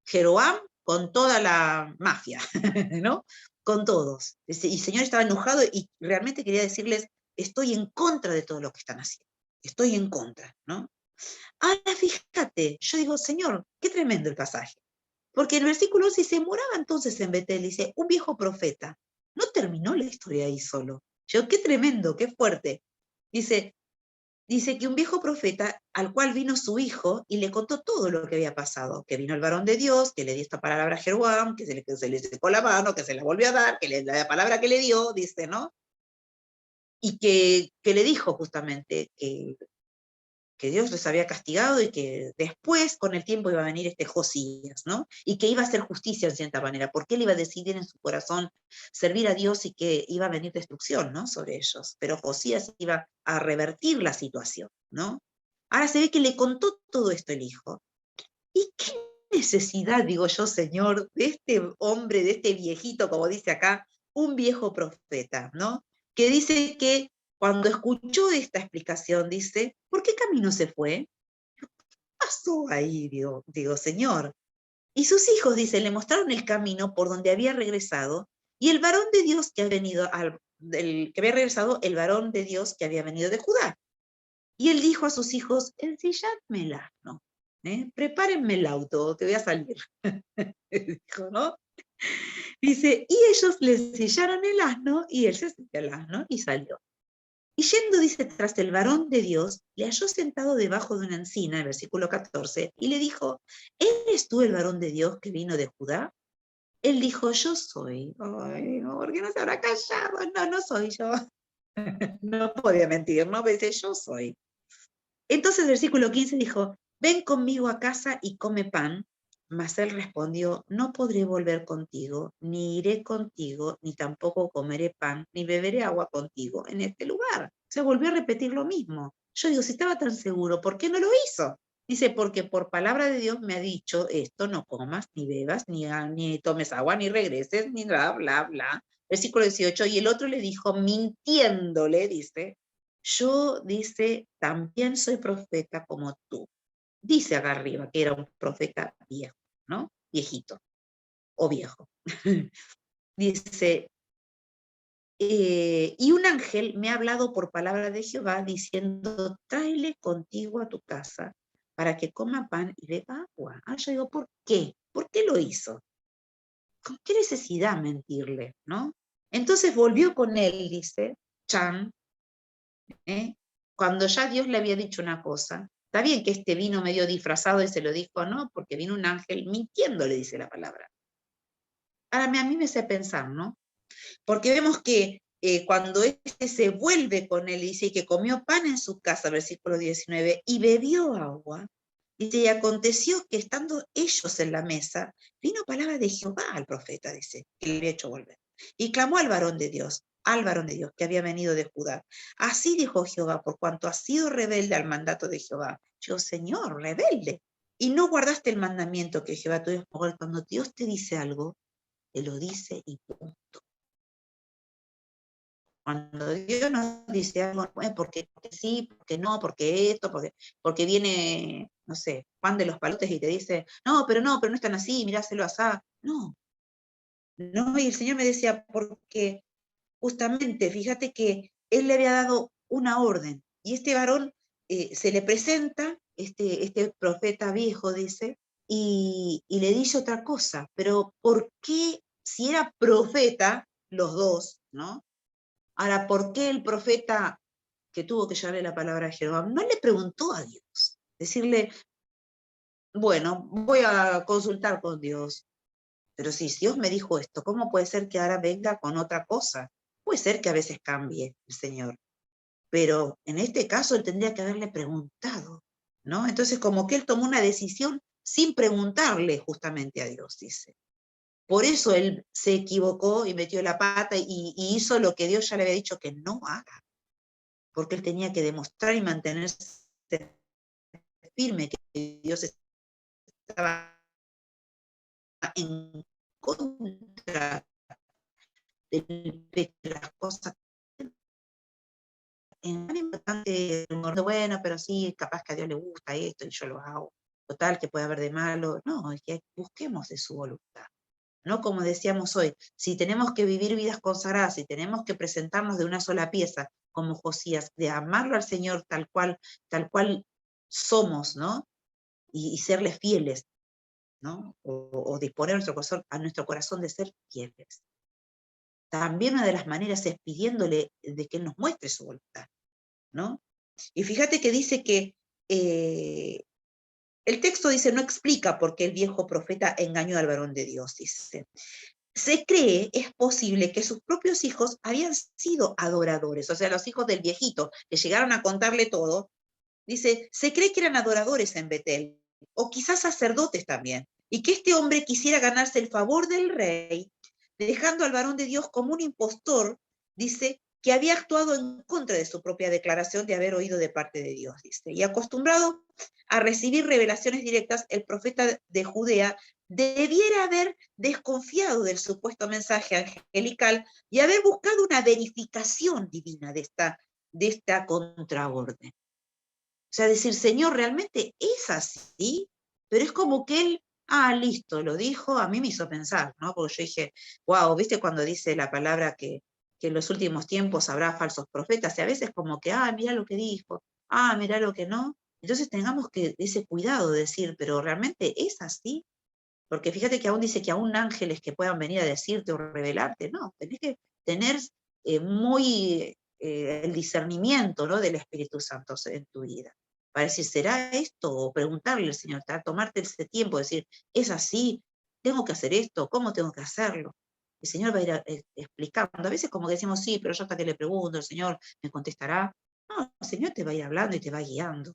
Jeroboam con toda la mafia, ¿no? Con todos. Y el Señor estaba enojado y realmente quería decirles, estoy en contra de todo lo que están haciendo. Estoy en contra, ¿no? Ahora fíjate, yo digo, Señor, qué tremendo el pasaje. Porque el versículo 11 se moraba entonces en Betel, dice, un viejo profeta. No terminó la historia ahí solo. Yo, qué tremendo, qué fuerte. Dice que un viejo profeta al cual vino su hijo y le contó todo lo que había pasado, que vino el varón de Dios, que le dio esta palabra a Jeroboam, que se le secó la mano, que se la volvió a dar, la palabra que le dio, dice, ¿no? Y que le dijo justamente que Dios les había castigado y que después, con el tiempo, iba a venir este Josías, ¿no? Y que iba a hacer justicia en cierta manera, porque él iba a decidir en su corazón servir a Dios y que iba a venir destrucción, ¿no? Sobre ellos. Pero Josías iba a revertir la situación, ¿no? Ahora se ve que le contó todo esto el hijo. ¿Y qué necesidad, digo yo, Señor, de este hombre, de este viejito, como dice acá, un viejo profeta, ¿no? Que dice que cuando escuchó esta explicación, dice, ¿por qué camino se fue? Pasó ahí, digo, Señor. Y sus hijos, dice, le mostraron el camino por donde había regresado, y el varón de Dios que que había regresado, el varón de Dios que había venido de Judá. Y él dijo a sus hijos, ensilladme el asno, prepárenme el auto, que voy a salir. Dijo, ¿no? Dice, y ellos le ensillaron el asno, y él se subió al asno y salió. Y yendo, dice, tras el varón de Dios, le halló sentado debajo de una encina, el versículo 14, y le dijo, ¿eres tú el varón de Dios que vino de Judá? Él dijo, yo soy. Ay, no, ¿por qué no se habrá callado? No, no soy yo. No podía mentir, ¿no? Me dice, yo soy. Entonces el versículo 15 dijo, ven conmigo a casa y come pan. Mas él respondió, no podré volver contigo, ni iré contigo, ni tampoco comeré pan, ni beberé agua contigo en este lugar. Se volvió a repetir lo mismo. Yo digo, si estaba tan seguro, ¿por qué no lo hizo? Dice, porque por palabra de Dios me ha dicho esto, no comas, ni bebas, ni tomes agua, ni regreses, ni bla, bla, bla. Versículo 18, y el otro le dijo, mintiéndole, dice, yo, dice, también soy profeta como tú. Dice acá arriba que era un profeta viejo, ¿no? Viejito o viejo. Dice, y un ángel me ha hablado por palabra de Jehová diciendo, tráele contigo a tu casa para que coma pan y beba agua. Ah, yo digo, ¿por qué? ¿Por qué lo hizo? ¿Con qué necesidad mentirle, no? Entonces volvió con él, dice, Chan, cuando ya Dios le había dicho una cosa. Está bien que este vino medio disfrazado y se lo dijo, no, porque vino un ángel mintiendo, le dice la palabra. Ahora, a mí me hace pensar, ¿no? Porque vemos que cuando este se vuelve con él, dice que comió pan en su casa, versículo 19, y bebió agua, dice, y aconteció que estando ellos en la mesa, vino palabra de Jehová al profeta, dice, que le había hecho volver. Y clamó al varón de Dios, que había venido de Judá. Así dijo Jehová, por cuanto has sido rebelde al mandato de Jehová. Yo, Señor, rebelde. Y no guardaste el mandamiento que Jehová tu Dios, porque cuando Dios te dice algo, te lo dice y punto. Cuando Dios nos dice algo, porque sí, porque no, porque esto, porque viene, no sé, Juan de los Palotes y te dice, no, pero no están así, miráselo así. No, no, y el Señor me decía, porque justamente, fíjate que Él le había dado una orden, y este varón se le presenta, este profeta viejo, dice, y le dice otra cosa, pero ¿por qué, si era profeta, los dos, ¿no? Ahora, ¿por qué el profeta que tuvo que llevarle la palabra a Jehová no le preguntó a Dios? Decirle, bueno, voy a consultar con Dios, pero si Dios me dijo esto, ¿cómo puede ser que ahora venga con otra cosa? Puede ser que a veces cambie el Señor, pero en este caso él tendría que haberle preguntado, ¿no? Entonces como que él tomó una decisión sin preguntarle justamente a Dios, dice. Por eso él se equivocó y metió la pata y hizo lo que Dios ya le había dicho que no haga, porque él tenía que demostrar y mantenerse firme que Dios estaba en contra de las cosas. Es muy importante, bueno, pero sí, capaz que a Dios le gusta esto y yo lo hago. Total, que puede haber de malo. No, es que busquemos de su voluntad. ¿No? Como decíamos hoy, si tenemos que vivir vidas consagradas, si tenemos que presentarnos de una sola pieza, como Josías, de amarlo al Señor tal cual somos, ¿no? Y serle fieles, ¿no? O disponer a nuestro corazón de ser fieles. También una de las maneras es pidiéndole de que Él nos muestre su voluntad, ¿no? Y fíjate que dice que el texto dice, no explica por qué el viejo profeta engañó al varón de Dios, dice. Se cree, es posible, que sus propios hijos habían sido adoradores, o sea, los hijos del viejito, que llegaron a contarle todo, dice, se cree que eran adoradores en Betel, o quizás sacerdotes también, y que este hombre quisiera ganarse el favor del rey, dejando al varón de Dios como un impostor, dice, que había actuado en contra de su propia declaración de haber oído de parte de Dios, dice. Y acostumbrado a recibir revelaciones directas, el profeta de Judea debiera haber desconfiado del supuesto mensaje angelical y haber buscado una verificación divina de esta contraorden. O sea, decir, Señor, realmente es así, pero es como que él, listo, lo dijo, a mí me hizo pensar, ¿no? Porque yo dije, wow, ¿viste cuando dice la palabra que en los últimos tiempos habrá falsos profetas? Y a veces como que, mira lo que dijo, mira lo que no. Entonces tengamos que ese cuidado de decir, pero realmente es así. Porque fíjate que aún dice que aún ángeles que puedan venir a decirte o revelarte, no, tenés que tener muy el discernimiento, ¿no? Del Espíritu Santo en tu vida. Para decir, ¿será esto? O preguntarle al Señor, tomarte ese tiempo, decir, ¿es así? ¿Tengo que hacer esto? ¿Cómo tengo que hacerlo? El Señor va a ir explicando. A veces como que decimos, sí, pero yo hasta que le pregunto, el Señor me contestará. No, el Señor te va a ir hablando y te va guiando,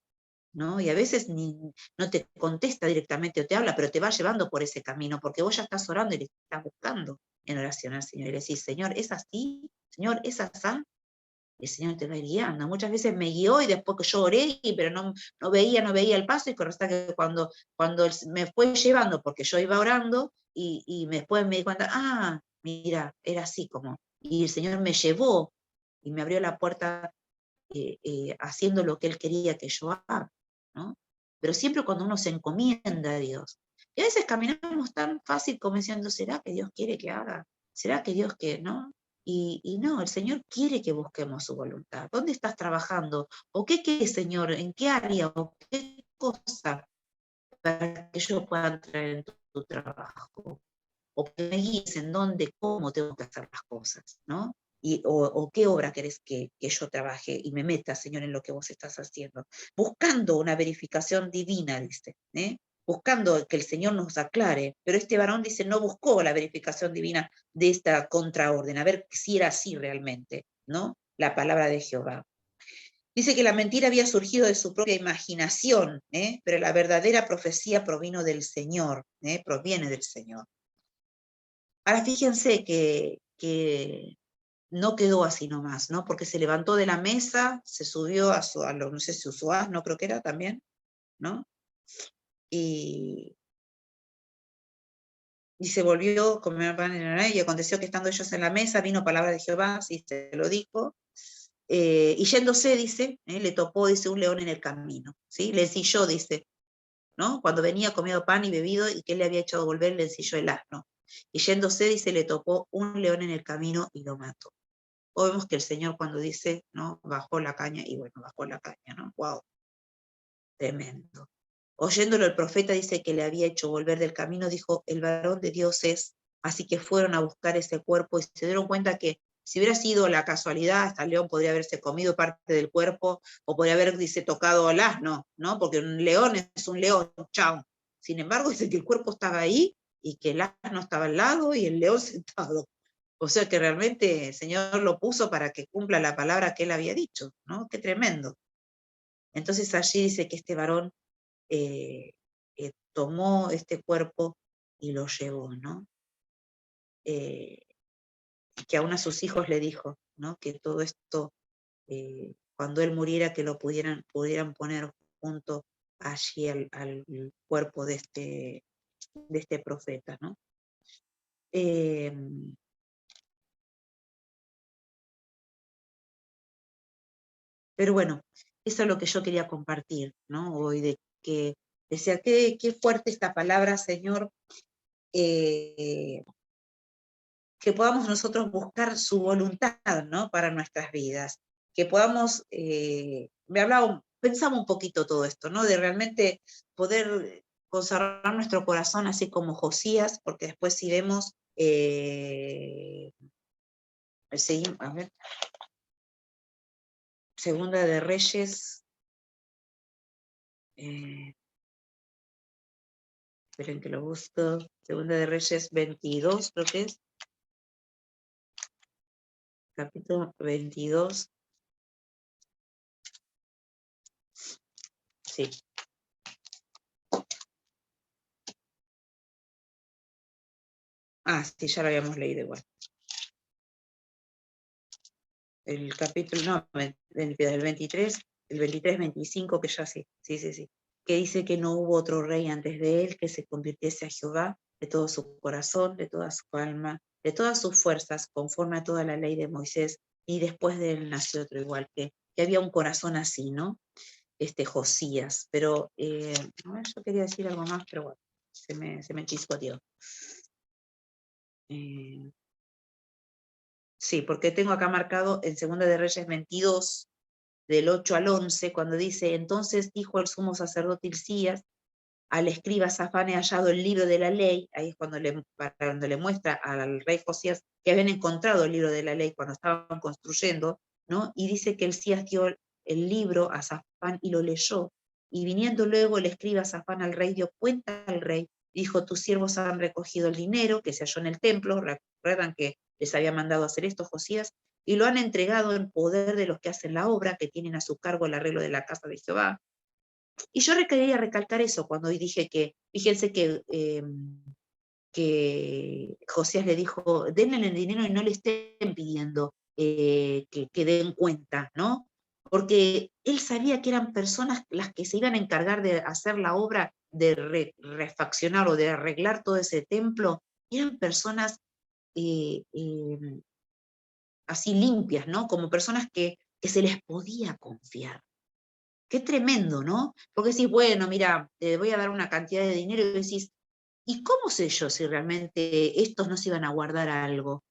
¿no? Y a veces no te contesta directamente o te habla, pero te va llevando por ese camino, porque vos ya estás orando y le estás buscando en oración al Señor. Y le decís, Señor, ¿es así? Señor, ¿es así? El Señor te va guiando. Muchas veces me guió y después que yo oré, pero no veía el paso, y resulta que cuando me fue llevando, porque yo iba orando, y después me di cuenta, mira, era así como, y el Señor me llevó y me abrió la puerta haciendo lo que Él quería que yo haga, ¿no? Pero siempre cuando uno se encomienda a Dios. Y a veces caminamos tan fácil como diciendo, ¿será que Dios quiere que haga? ¿Será que Dios quiere, no? Y no, el Señor quiere que busquemos su voluntad. ¿Dónde estás trabajando? ¿O qué quieres, Señor? ¿En qué área? ¿O qué cosa para que yo pueda entrar en tu trabajo? O que me guíes en dónde, cómo tengo que hacer las cosas, ¿no? O qué obra querés que yo trabaje y me meta, Señor, en lo que vos estás haciendo. Buscando una verificación divina, dice, ¿eh? buscando que el Señor nos aclare, pero este varón dice, no buscó la verificación divina de esta contraorden, a ver si era así realmente, ¿no? La palabra de Jehová. Dice que la mentira había surgido de su propia imaginación, pero la verdadera profecía provino del Señor, proviene del Señor. Ahora fíjense que no quedó así nomás, ¿no? Porque se levantó de la mesa, se subió no sé si su asno creo que era también, ¿no? Y se volvió a comer pan y aconteció que estando ellos en la mesa, vino palabra de Jehová, así se lo dijo, y yéndose, dice, le topó, dice, un león en el camino, ¿sí? Le ensilló, dice, ¿no? Cuando venía comido pan y bebido, y que le había echado volver, le ensilló el asno. Y yéndose, dice, le topó un león en el camino y lo mató. O vemos que el Señor cuando dice, ¿no? Bajó la caña, y bueno, bajó la caña, ¿no? Wow, tremendo. Oyéndolo el profeta dice que le había hecho volver del camino, dijo, el varón de Dios es, así que fueron a buscar ese cuerpo y se dieron cuenta que si hubiera sido la casualidad, hasta el león podría haberse comido parte del cuerpo, o podría haber, dice, tocado al asno, ¿no? Porque un león es un león, chao. Sin embargo, dice que el cuerpo estaba ahí, y que el asno estaba al lado, y el león sentado. O sea que realmente el Señor lo puso para que cumpla la palabra que él había dicho, ¿no? Qué tremendo. Entonces allí dice que este varón tomó este cuerpo y lo llevó, ¿no? Que aún a sus hijos le dijo, ¿no? Que todo esto, cuando él muriera, que lo pudieran poner junto allí al cuerpo de este profeta, ¿no? Pero bueno, eso es lo que yo quería compartir, ¿no? Hoy, de que decía, qué fuerte esta palabra, Señor, que podamos nosotros buscar su voluntad, ¿no? Para nuestras vidas, que podamos, pensaba un poquito todo esto, ¿no? De realmente poder consagrar nuestro corazón así como Josías, porque después si vemos, seguimos, a ver, Segunda de Reyes, esperen que lo busco, Segunda de Reyes 22, creo que es, capítulo 22, sí. Sí, ya lo habíamos leído igual. El capítulo, no, del 23, el 23-25, que ya sí, que dice que no hubo otro rey antes de él que se convirtiese a Jehová de todo su corazón, de toda su alma, de todas sus fuerzas, conforme a toda la ley de Moisés, y después de él nació otro igual, que había un corazón así, ¿no? Josías, pero yo quería decir algo más, pero bueno, se me chispoteó. Sí, porque tengo acá marcado en Segunda de Reyes 22, del 8 al 11, cuando dice, entonces dijo el sumo sacerdote Hilcías al escriba Safán, he hallado el libro de la ley, ahí es cuando le muestra al rey Josías que habían encontrado el libro de la ley cuando estaban construyendo, ¿no? Y dice que Hilcías dio el libro a Safán y lo leyó, y viniendo luego el escriba Safán al rey, dio cuenta al rey, dijo, tus siervos han recogido el dinero que se halló en el templo, recuerdan que les había mandado hacer esto Josías, y lo han entregado en poder de los que hacen la obra, que tienen a su cargo el arreglo de la casa de Jehová. Y yo quería recalcar eso cuando hoy dije que, fíjense que Josías le dijo, denle el dinero y no le estén pidiendo que den cuenta, ¿no? Porque él sabía que eran personas las que se iban a encargar de hacer la obra de refaccionar o de arreglar todo ese templo, y eran personas así limpias, ¿no? Como personas que se les podía confiar. Qué tremendo, ¿no? Porque decís, bueno, mira, te voy a dar una cantidad de dinero y decís, ¿y cómo sé yo si realmente estos no se iban a guardar algo?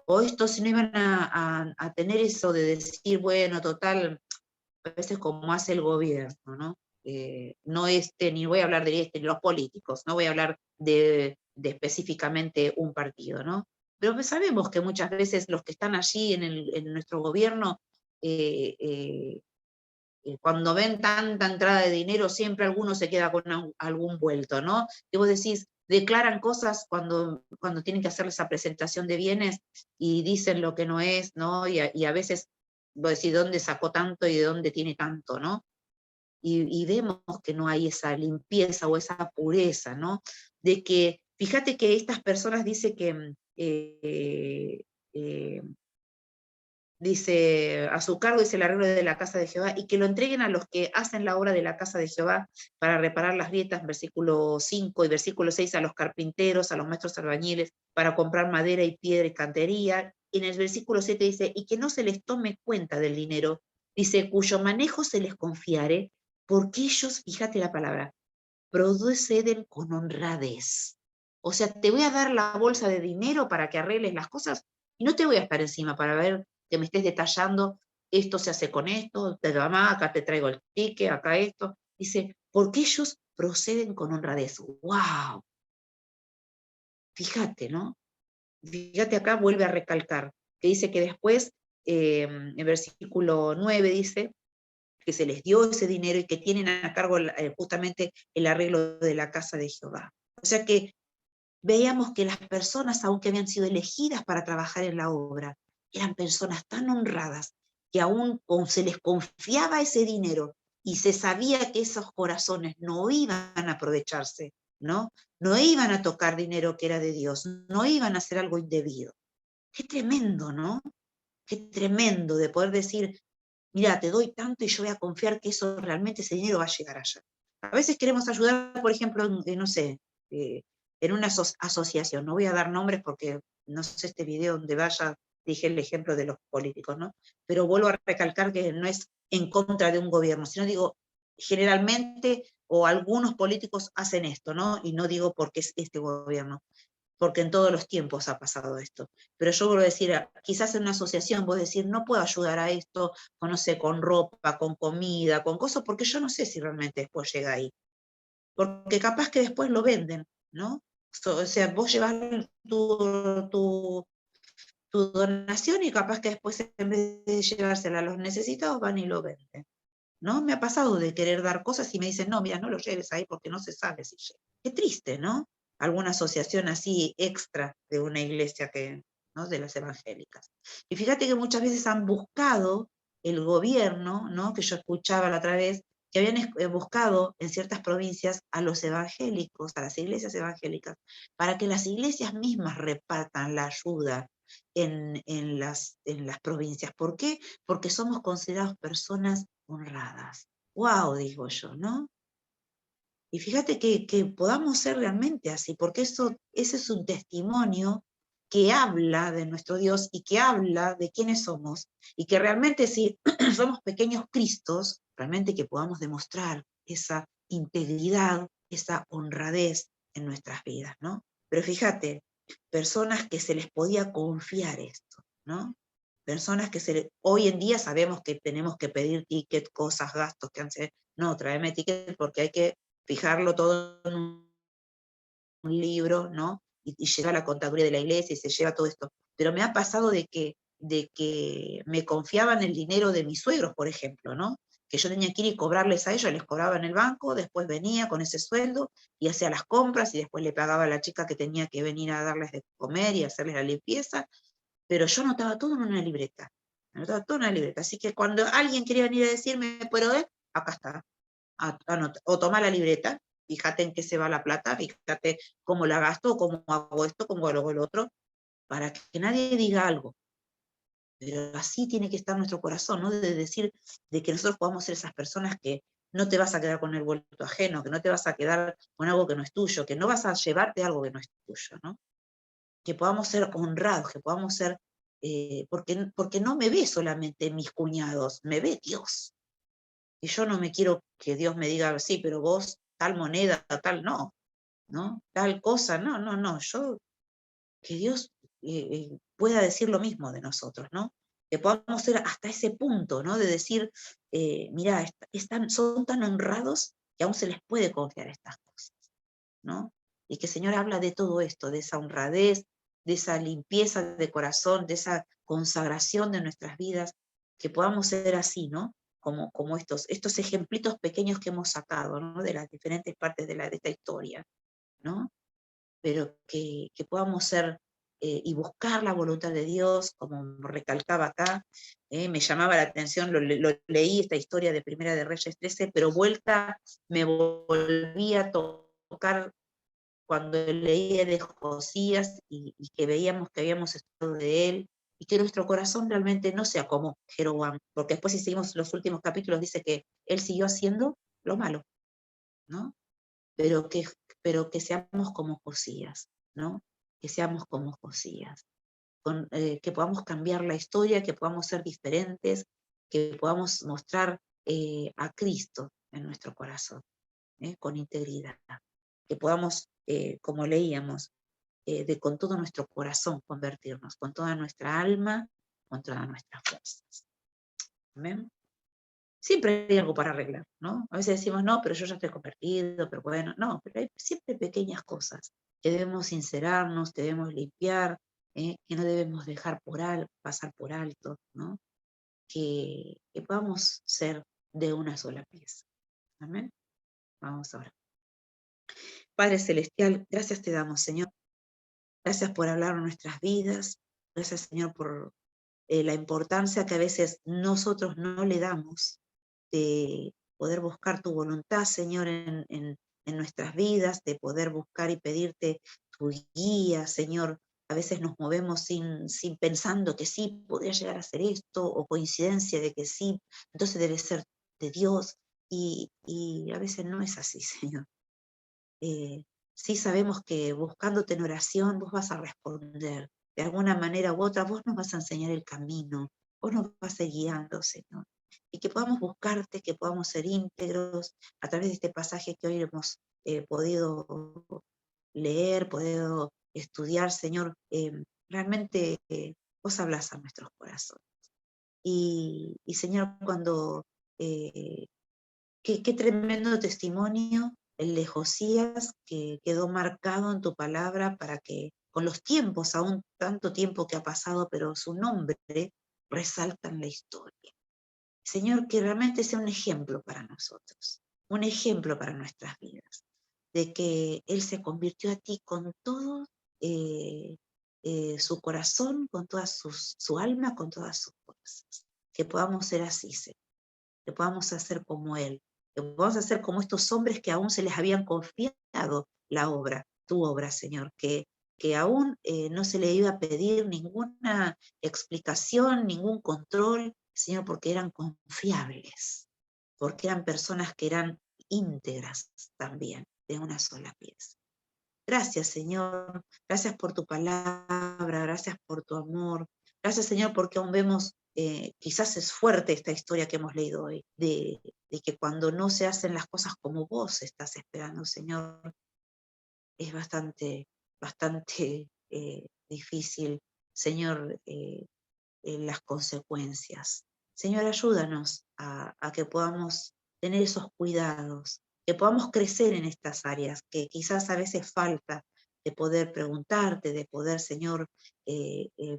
O estos no iban a tener eso de decir, bueno, total, a veces como hace el gobierno, ¿no? No ni voy a hablar de los políticos, no voy a hablar de específicamente un partido, ¿no? Pero pues sabemos que muchas veces los que están allí en nuestro gobierno, cuando ven tanta entrada de dinero, siempre alguno se queda con algún vuelto, ¿no? Que vos decís, declaran cosas cuando tienen que hacer esa presentación de bienes y dicen lo que no es, ¿no? Y a veces vos decís, ¿dónde sacó tanto y de dónde tiene tanto, ¿no? Y vemos que no hay esa limpieza o esa pureza, ¿no? De que, fíjate que estas personas dice que, eh, dice, a su cargo dice el arreglo de la casa de Jehová, y que lo entreguen a los que hacen la obra de la casa de Jehová para reparar las grietas, versículo 5 y versículo 6, a los carpinteros, a los maestros albañiles, para comprar madera y piedra y cantería. En el versículo 7 dice, y que no se les tome cuenta del dinero, dice, cuyo manejo se les confiare, porque ellos, fíjate la palabra, proceden con honradez. O sea, te voy a dar la bolsa de dinero para que arregles las cosas y no te voy a estar encima para ver que me estés detallando, esto se hace con esto, te mamá, acá te traigo el ticket, acá esto. Dice, porque ellos proceden con honradez. ¡Wow! Fíjate, ¿no? Fíjate acá, vuelve a recalcar, que dice que después, en versículo 9 dice, que se les dio ese dinero y que tienen a cargo justamente el arreglo de la casa de Jehová. O sea que veíamos que las personas, aunque habían sido elegidas para trabajar en la obra, eran personas tan honradas que aún se les confiaba ese dinero y se sabía que esos corazones no iban a aprovecharse, ¿no? No iban a tocar dinero que era de Dios, no iban a hacer algo indebido. Qué tremendo, ¿no? Qué tremendo de poder decir, mira, te doy tanto y yo voy a confiar que eso realmente, ese dinero va a llegar allá. A veces queremos ayudar, por ejemplo, no sé, en una asociación, no voy a dar nombres porque no sé este video donde vaya, dije el ejemplo de los políticos, ¿no? Pero vuelvo a recalcar que no es en contra de un gobierno, sino digo, generalmente, o algunos políticos hacen esto, ¿no? Y no digo porque es este gobierno, porque en todos los tiempos ha pasado esto. Pero yo quiero decir, quizás en una asociación vos decir, no puedo ayudar a esto, con, no sé, con ropa, con comida, con cosas, porque yo no sé si realmente después llega ahí. Porque capaz que después lo venden, ¿no? O sea, vos llevas tu donación y capaz que después en vez de llevársela a los necesitados van y lo venden. ¿No? Me ha pasado de querer dar cosas y me dicen, no, mira, no lo lleves ahí porque no se sabe si llega. Qué triste, ¿no? Alguna asociación así extra de una iglesia que, ¿no? De las evangélicas. Y fíjate que muchas veces han buscado el gobierno, ¿no? Que yo escuchaba la otra vez, que habían buscado en ciertas provincias a los evangélicos, a las iglesias evangélicas, para que las iglesias mismas repartan la ayuda en las provincias. ¿Por qué? Porque somos considerados personas honradas. ¡Wow! Digo yo, ¿no? Y fíjate que podamos ser realmente así, porque ese es un testimonio que habla de nuestro Dios y que habla de quiénes somos, y que realmente si somos pequeños Cristos, realmente que podamos demostrar esa integridad, esa honradez en nuestras vidas, ¿no? Pero fíjate, personas que se les podía confiar esto, ¿no? Personas que hoy en día sabemos que tenemos que pedir ticket, cosas, gastos, que no, tráeme ticket porque hay que fijarlo todo en un libro, ¿no? Y llega a la contaduría de la iglesia y se lleva todo esto. Pero me ha pasado de que me confiaban el dinero de mis suegros, por ejemplo, ¿no? Que yo tenía que ir y cobrarles a ellos, les cobraba en el banco, después venía con ese sueldo y hacía las compras y después le pagaba a la chica que tenía que venir a darles de comer y hacerles la limpieza, pero yo anotaba todo en una libreta. Anotaba todo en una libreta. Así que cuando alguien quería venir a decirme, pero acá está. O toma la libreta, fíjate en qué se va la plata, fíjate cómo la gasto, cómo hago esto, cómo hago el otro, para que nadie diga algo. Pero así tiene que estar nuestro corazón, ¿no? De decir, de que nosotros podamos ser esas personas que no te vas a quedar con el vuelto ajeno, que no te vas a quedar con algo que no es tuyo, que no vas a llevarte algo que no es tuyo, ¿no? Que podamos ser honrados, que podamos ser, porque no me ve solamente mis cuñados, me ve Dios. Y yo no me quiero que Dios me diga, sí, pero vos, tal moneda, tal, no, ¿no? Tal cosa, no, no, no. Que Dios pueda decir lo mismo de nosotros, ¿no? Que podamos ser hasta ese punto, ¿no? De decir, mira, son tan honrados que aún se les puede confiar estas cosas, ¿no? Y que el Señor habla de todo esto, de esa honradez, de esa limpieza de corazón, de esa consagración de nuestras vidas, que podamos ser así, ¿no? como estos ejemplitos pequeños que hemos sacado, ¿no? De las diferentes partes de esta historia, ¿no? Pero que podamos ser y buscar la voluntad de Dios, como recalcaba acá. Me llamaba la atención, lo leí esta historia de Primera de Reyes 13, pero vuelta me volví a tocar cuando leía de Josías y que veíamos que habíamos estado de él, y que nuestro corazón realmente no sea como Jeroboam, porque después si seguimos los últimos capítulos dice que él siguió haciendo lo malo, ¿no? Pero que, pero que seamos como Josías, ¿no? Que seamos como Josías, que podamos cambiar la historia, que podamos ser diferentes, que podamos mostrar a Cristo en nuestro corazón, con integridad, que podamos, como leíamos, con todo nuestro corazón convertirnos, con toda nuestra alma, con todas nuestras fuerzas. ¿Amén? Siempre hay algo para arreglar, ¿no? A veces decimos, no, pero yo ya estoy convertido, pero bueno, no, pero hay siempre pequeñas cosas que debemos sincerarnos, que debemos limpiar, que no debemos dejar pasar por alto, ¿no? Que podamos ser de una sola pieza. Amén. Vamos ahora. Padre Celestial, gracias te damos, Señor. Gracias por hablar en nuestras vidas. Gracias, Señor, por la importancia que a veces nosotros no le damos de poder buscar tu voluntad, Señor, en nuestras vidas, de poder buscar y pedirte tu guía, Señor. A veces nos movemos sin pensando que sí, podría llegar a ser esto, o coincidencia de que sí, entonces debe ser de Dios, y a veces no es así, Señor. Sí sabemos que buscándote en oración vos vas a responder. De alguna manera u otra, vos nos vas a enseñar el camino, vos nos vas a ir guiando, Señor. Y que podamos buscarte, que podamos ser íntegros a través de este pasaje que hoy hemos podido leer, podido estudiar, Señor. Realmente vos hablas a nuestros corazones. Y Señor, cuando qué tremendo testimonio el de Josías, que quedó marcado en tu palabra para que con los tiempos, aún tanto tiempo que ha pasado, pero su nombre resalta en la historia. Señor, que realmente sea un ejemplo para nosotros, un ejemplo para nuestras vidas, de que Él se convirtió a ti con todo su corazón, con toda su alma, con todas sus fuerzas. Que podamos ser así, Señor, que podamos hacer como Él, que podamos hacer como estos hombres que aún se les habían confiado la obra, tu obra, Señor, que aún no se le iba a pedir ninguna explicación, ningún control, Señor, porque eran confiables, porque eran personas que eran íntegras también, de una sola pieza. Gracias, Señor. Gracias por tu palabra. Gracias por tu amor. Gracias, Señor, porque aún vemos, quizás es fuerte esta historia que hemos leído hoy, de que cuando no se hacen las cosas como vos estás esperando, Señor, es bastante difícil, Señor, las consecuencias. Señor, ayúdanos a que podamos tener esos cuidados, que podamos crecer en estas áreas, que quizás a veces falta de poder preguntarte, de poder, Señor,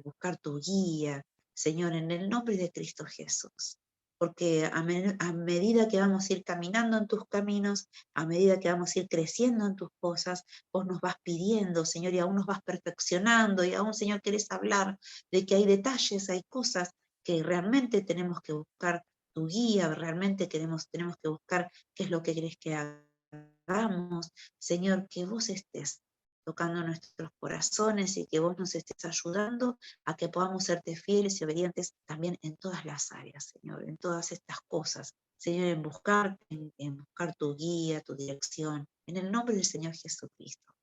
buscar tu guía, Señor, en el nombre de Cristo Jesús. Porque a medida que vamos a ir caminando en tus caminos, a medida que vamos a ir creciendo en tus cosas, vos nos vas pidiendo, Señor, y aún nos vas perfeccionando, y aún, Señor, querés hablar de que hay detalles, hay cosas que realmente tenemos que buscar tu guía, realmente tenemos que buscar qué es lo que querés que hagamos. Señor, que vos estés tocando nuestros corazones y que vos nos estés ayudando a que podamos serte fieles y obedientes también en todas las áreas, Señor, en todas estas cosas. Señor, en buscar tu guía, tu dirección, en el nombre del Señor Jesucristo.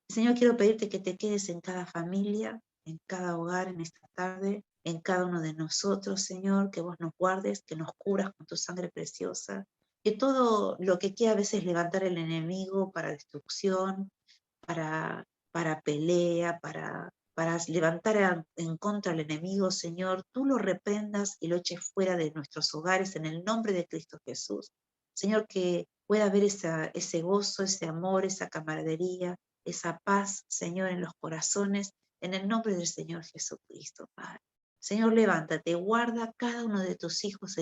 Señor, quiero pedirte que te quedes en cada familia, en cada hogar en esta tarde, en cada uno de nosotros, Señor, que vos nos guardes, que nos cubras con tu sangre preciosa, que todo lo que quiera a veces levantar el enemigo para destrucción, para pelea, para levantar en contra al enemigo, Señor, tú lo reprendas y lo eches fuera de nuestros hogares en el nombre de Cristo Jesús. Señor, que pueda haber ese gozo, ese amor, esa camaradería, esa paz, Señor, en los corazones, en el nombre del Señor Jesucristo, Padre. Señor, levántate, guarda cada uno de tus hijos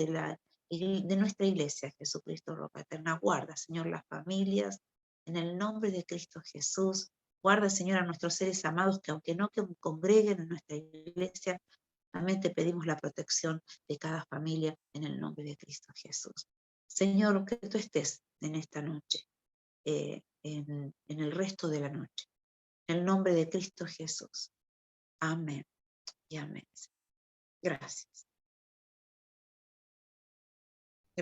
de nuestra iglesia, Jesucristo Roca Eterna. Guarda, Señor, las familias, en el nombre de Cristo Jesús. Guarda, Señor, a nuestros seres amados que aunque no que congreguen en nuestra iglesia, también te pedimos la protección de cada familia en el nombre de Cristo Jesús. Señor, que tú estés en esta noche, en el resto de la noche. En el nombre de Cristo Jesús. Amén y amén. Gracias.